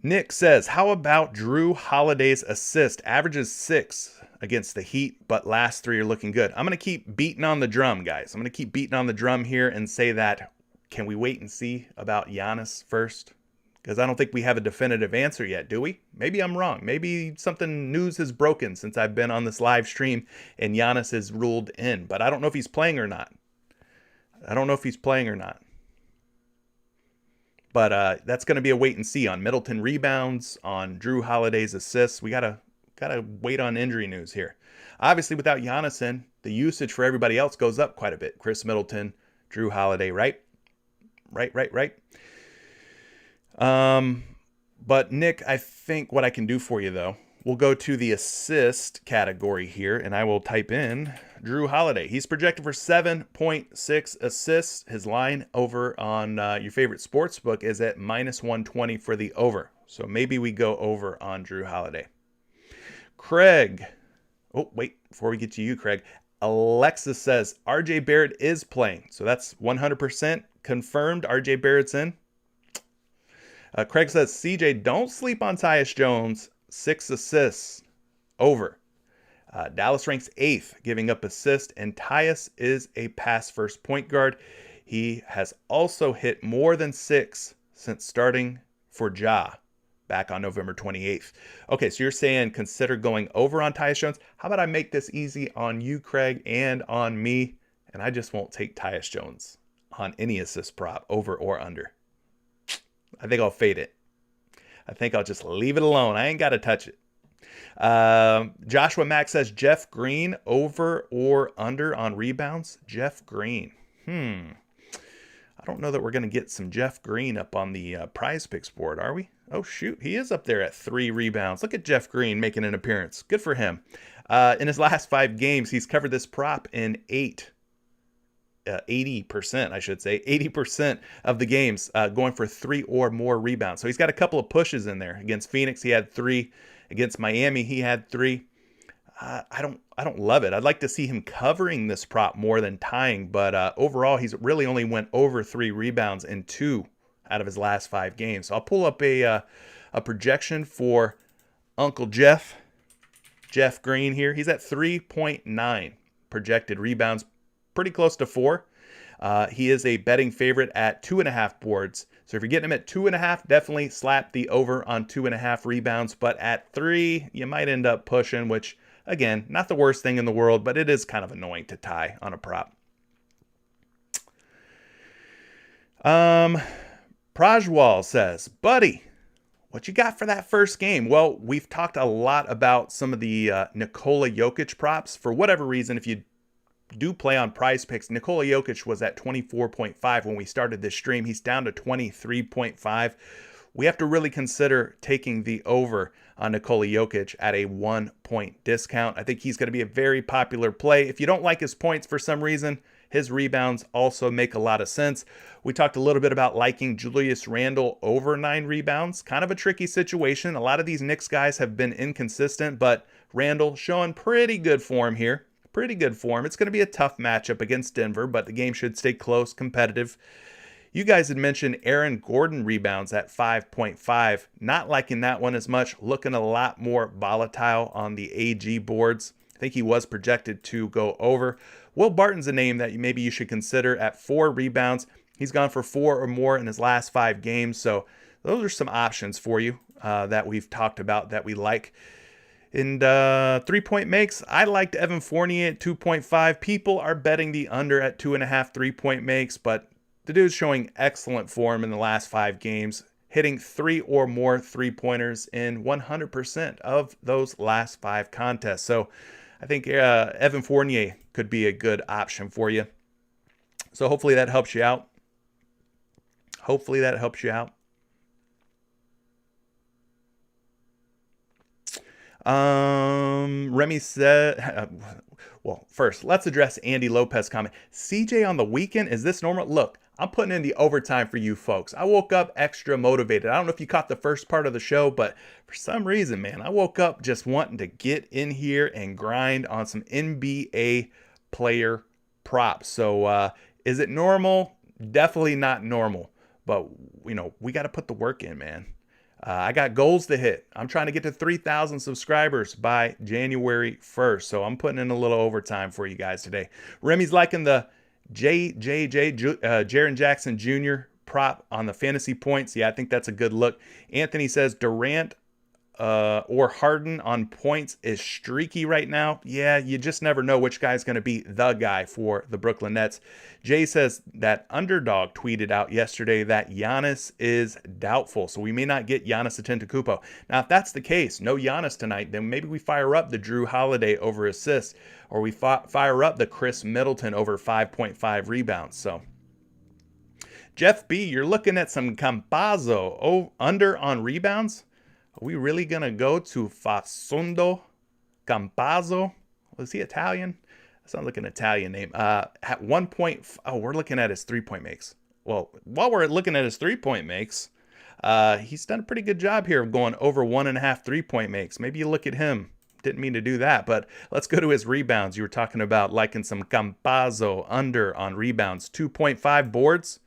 Nick says, how about Drew Holiday's assist? Averages 6 against the Heat, but last 3 are looking good. I'm going to keep beating on the drum, guys. I'm going to keep beating on the drum here and say that, can we wait and see about Giannis first? Because I don't think we have a definitive answer yet, do we? Maybe I'm wrong. Maybe news has broken since I've been on this live stream and Giannis is ruled in. But I don't know if he's playing or not. But that's going to be a wait and see on Middleton rebounds, on Drew Holiday's assists. We gotta wait on injury news here. Obviously, without Giannis in, the usage for everybody else goes up quite a bit. Chris Middleton, Drew Holiday, right? Right. But Nick, I think what I can do for you though, we'll go to the assist category here, and I will type in Drew Holiday. He's projected for 7.6 assists. His line over on your favorite sports book is at -120 for the over. So maybe we go over on Drew Holiday. Craig. Oh, wait, before we get to you, Craig. Alexa says RJ Barrett is playing. So that's 100% confirmed. RJ Barrett's in. Craig says, CJ, don't sleep on Tyus Jones. 6 assists. Over. Dallas ranks 8th, giving up assists, and Tyus is a pass-first point guard. He has also hit more than 6 since starting for Ja back on November 28th. Okay, so you're saying consider going over on Tyus Jones. How about I make this easy on you, Craig, and on me, and I just won't take Tyus Jones on any assist prop, over or under. I think I'll fade it. I think I'll just leave it alone. I ain't got to touch it. Joshua Mack says Jeff Green over or under on rebounds. Jeff Green. I don't know that we're going to get some Jeff Green up on the PrizePicks board, are we? Oh, shoot. He is up there at 3 rebounds. Look at Jeff Green making an appearance. Good for him. In his last 5 games, he's covered this prop in 80%, I should say, 80% of the games, going for 3 or more rebounds. So he's got a couple of pushes in there. Against Phoenix, he had 3. Against Miami, he had 3. I don't love it. I'd like to see him covering this prop more than tying, but overall, he's really only went over 3 rebounds in 2 out of his last 5 games. So I'll pull up a projection for Uncle Jeff Green here. He's at 3.9 projected rebounds, pretty close to 4. He is a betting favorite at 2.5 boards. So if you're getting him at 2.5, definitely slap the over on 2.5 rebounds. But at 3, you might end up pushing, which, again, not the worst thing in the world, but it is kind of annoying to tie on a prop. Prajwal says, buddy, what you got for that first game? Well, we've talked a lot about some of the Nikola Jokic props. For whatever reason, if you do play on PrizePicks, Nikola Jokic was at 24.5 when we started this stream. He's down to 23.5. We have to really consider taking the over on Nikola Jokic at a 1-point discount. I think he's going to be a very popular play. If you don't like his points for some reason, his rebounds also make a lot of sense. We talked a little bit about liking Julius Randle over 9 rebounds. Kind of a tricky situation. A lot of these Knicks guys have been inconsistent, but Randle showing pretty good form here. Pretty good form. It's going to be a tough matchup against Denver, but the game should stay close, competitive. You guys had mentioned Aaron Gordon rebounds at 5.5. Not liking that one as much. Looking a lot more volatile on the AG boards. I think he was projected to go over. Will Barton's a name that maybe you should consider at 4 rebounds. He's gone for 4 or more in his last 5 games. So those are some options for you that we've talked about that we like. And 3-point makes, I liked Evan Fournier at 2.5. People are betting the under at 2.5 3-point makes, but the dude's showing excellent form in the last 5 games, hitting 3 or more 3-pointers in 100% of those last 5 contests. So I think Evan Fournier could be a good option for you. So hopefully that helps you out. Remy said, well, first, let's address Andy Lopez comment. CJ on the weekend, is this normal? Look, I'm putting in the overtime for you folks. I woke up extra motivated. I don't know if you caught the first part of the show, but for some reason, man, I woke up just wanting to get in here and grind on some NBA player props. So, is it normal? Definitely not normal, but we got to put the work in, man. I got goals to hit. I'm trying to get to 3,000 subscribers by January 1st. So I'm putting in a little overtime for you guys today. Remy's liking the Jaren Jackson Jr. prop on the fantasy points. Yeah, I think that's a good look. Anthony says Durant or Harden on points is streaky right now. Yeah, you just never know which guy's going to be the guy for the Brooklyn Nets. Jay says that Underdog tweeted out yesterday that Giannis is doubtful, so we may not get Giannis Antetokounmpo. Now, if that's the case, no Giannis tonight, then maybe we fire up the Drew Holiday over assists, or we fire up the Chris Middleton over 5.5 rebounds. So Jeff B, you're looking at some Campazzo under on rebounds. Are we really going to go to Facundo Campazzo? Was he Italian? Sounds like an Italian name. At 1 point, we're looking at his 3-point makes. Well, while we're looking at his 3-point makes, he's done a pretty good job here of going over 1.5 3-point makes. Maybe you look at him. Didn't mean to do that, but let's go to his rebounds. You were talking about liking some Campazzo under on rebounds. 2.5 boards.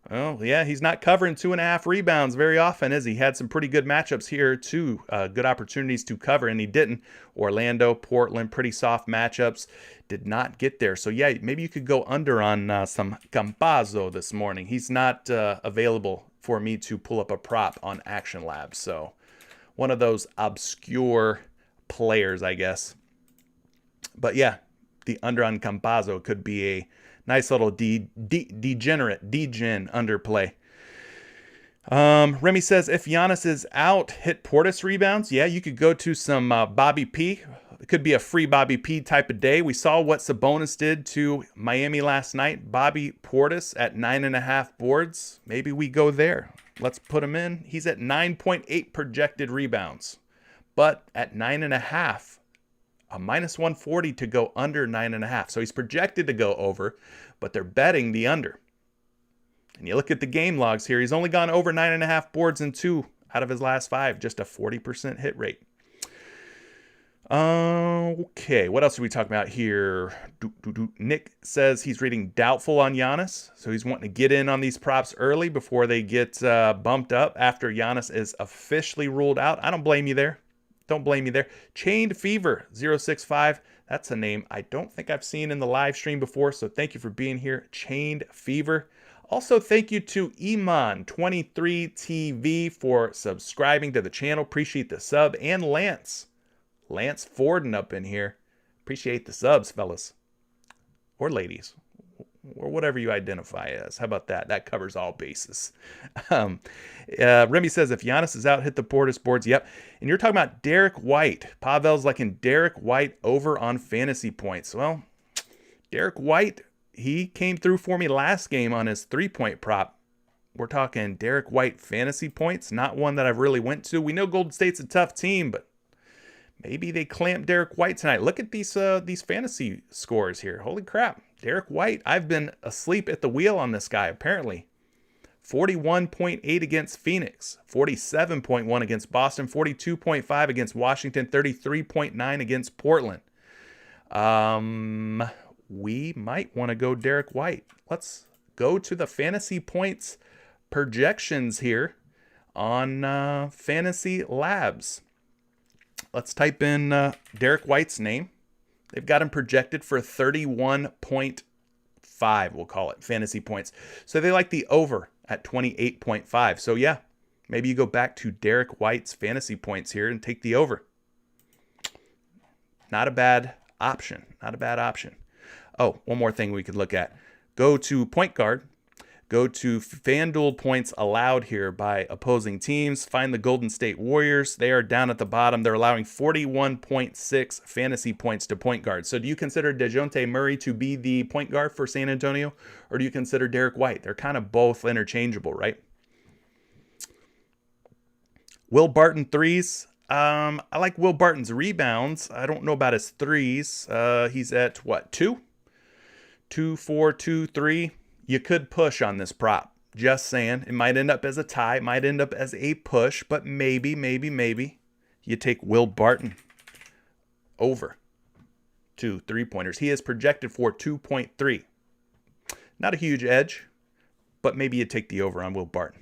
Well, yeah, he's not covering 2.5 rebounds very often, is he? Had some pretty good matchups here, too. Good opportunities to cover, and he didn't. Orlando, Portland, pretty soft matchups. Did not get there. So, yeah, maybe you could go under on some Campazzo this morning. He's not available for me to pull up a prop on Action Labs. So, one of those obscure players, I guess. But, yeah, the under on Campazzo could be a nice little degenerate underplay. Remy says, if Giannis is out, hit Portis rebounds. Yeah, you could go to some Bobby P. It could be a free Bobby P type of day. We saw what Sabonis did to Miami last night. Bobby Portis at 9.5 boards. Maybe we go there. Let's put him in. He's at 9.8 projected rebounds. But at 9.5, a minus 140 to go under 9.5. So he's projected to go over, but they're betting the under. And you look at the game logs here, he's only gone over 9.5 boards in 2 out of his last 5, just a 40% hit rate. Okay, what else are we talking about here? Nick says he's reading doubtful on Giannis, so he's wanting to get in on these props early before they get bumped up after Giannis is officially ruled out. I don't blame you there. Don't blame me there. Chained Fever 065. That's a name I don't think I've seen in the live stream before, so thank you for being here. Chained Fever. Also, thank you to Iman23TV for subscribing to the channel. Appreciate the sub. And Lance Forden up in here. Appreciate the subs, fellas. Or ladies. Or whatever you identify as. How about that? That covers all bases. Remy says, if Giannis is out, hit the Portis boards. Yep. And you're talking about Derek White. Pavel's liking Derek White over on fantasy points. Well, Derek White, he came through for me last game on his 3-point prop. We're talking Derek White fantasy points. Not one that I've really went to. We know Golden State's a tough team, but maybe they clamp Derek White tonight. Look at these fantasy scores here. Holy crap. Derek White, I've been asleep at the wheel on this guy, apparently. 41.8 against Phoenix, 47.1 against Boston, 42.5 against Washington, 33.9 against Portland. We might want to go Derek White. Let's go to the fantasy points projections here on Fantasy Labs. Let's type in Derek White's name. They've got him projected for 31.5, we'll call it, fantasy points. So they like the over at 28.5. So yeah, maybe you go back to Derek White's fantasy points here and take the over. Not a bad option. Not a bad option. Oh, one more thing we could look at. Go to point guard. Go to FanDuel points allowed here by opposing teams. Find the Golden State Warriors. They are down at the bottom. They're allowing 41.6 fantasy points to point guard. So do you consider DeJounte Murray to be the point guard for San Antonio? Or do you consider Derek White? They're kind of both interchangeable, right? Will Barton threes. I like Will Barton's rebounds. I don't know about his threes. He's at, what, 2? 2, 4, 2, 3. You could push on this prop. Just saying. It might end up as a tie. It might end up as a push. But maybe you take Will Barton over 2 3-pointers. He is projected for 2.3. Not a huge edge, but maybe you take the over on Will Barton.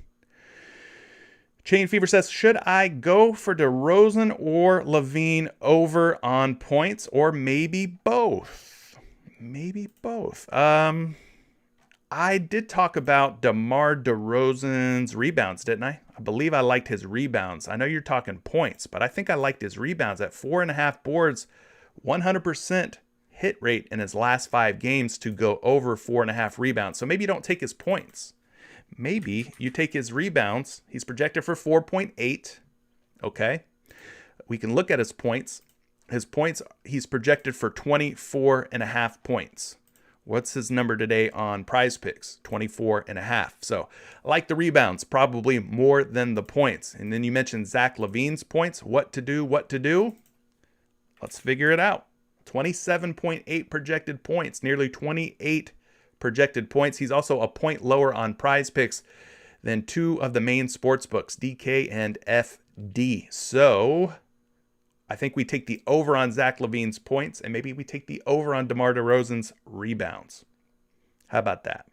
Chain Fever says, should I go for DeRozan or Levine over on points? Or maybe both? Maybe both. I did talk about DeMar DeRozan's rebounds, didn't I? I believe I liked his rebounds. I know you're talking points, but I think I liked his rebounds at 4.5 boards, 100% hit rate in his last 5 games to go over 4.5 rebounds. So maybe you don't take his points. Maybe you take his rebounds. He's projected for 4.8. Okay. We can look at his points. His points, he's projected for 24.5 points. What's his number today on PrizePicks? 24.5. So I like the rebounds, probably more than the points. And then you mentioned Zach LaVine's points. What to do? Let's figure it out. 27.8 projected points, nearly 28 projected points. He's also a point lower on PrizePicks than two of the main sports books, DK and FD. So I think we take the over on Zach LaVine's points, and maybe we take the over on DeMar DeRozan's rebounds. How about that?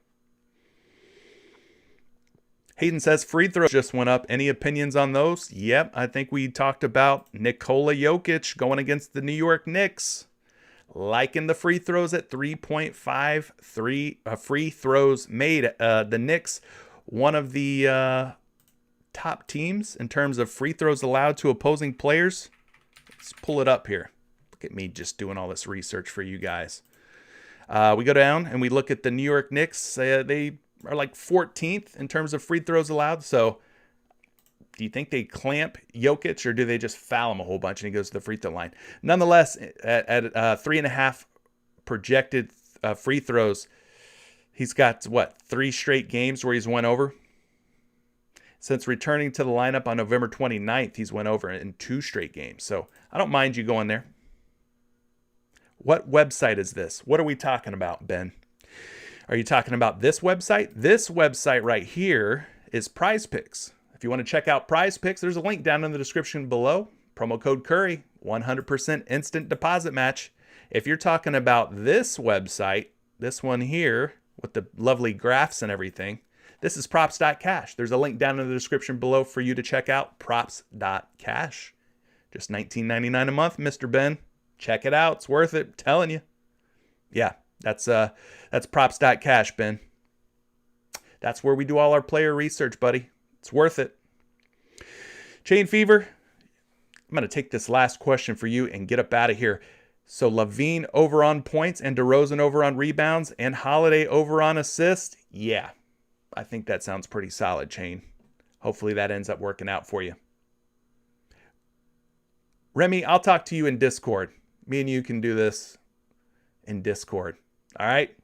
Hayden says free throws just went up. Any opinions on those? Yep, I think we talked about Nikola Jokic going against the New York Knicks. Liking the free throws at 3.53 free throws made. The Knicks, one of the top teams in terms of free throws allowed to opposing players. Let's pull it up here. Look at me just doing all this research for you guys. We go down and we look at the New York Knicks. They are like 14th in terms of free throws allowed. So do you think they clamp Jokic or do they just foul him a whole bunch and he goes to the free throw line? Nonetheless, at 3.5 projected free throws, he's got, 3 straight games where he's went over? Since returning to the lineup on November 29th, he's went over in 2 straight games. So I don't mind you going there. What website is this? What are we talking about, Ben? Are you talking about this website? This website right here is PrizePicks. If you want to check out PrizePicks, there's a link down in the description below. Promo code Curry, 100% instant deposit match. If you're talking about this website, this one here with the lovely graphs and everything, this is props.cash. There's a link down in the description below for you to check out props.cash. Just $19.99 a month, Mr. Ben. Check it out. It's worth it. I'm telling you. Yeah, that's props.cash, Ben. That's where we do all our player research, buddy. It's worth it. Chain Fever, I'm going to take this last question for you and get up out of here. So LaVine over on points and DeRozan over on rebounds and Holiday over on assists. Yeah, I think that sounds pretty solid, Chain. Hopefully that ends up working out for you. Remy, I'll talk to you in Discord. Me and you can do this in Discord. All right?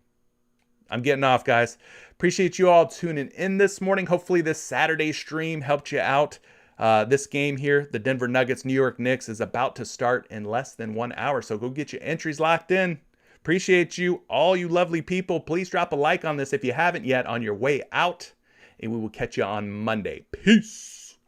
I'm getting off, guys. Appreciate you all tuning in this morning. Hopefully this Saturday stream helped you out. This game here, the Denver Nuggets, New York Knicks, is about to start in less than 1 hour. So go get your entries locked in. Appreciate you, all you lovely people. Please drop a like on this if you haven't yet on your way out. And we will catch you on Monday. Peace.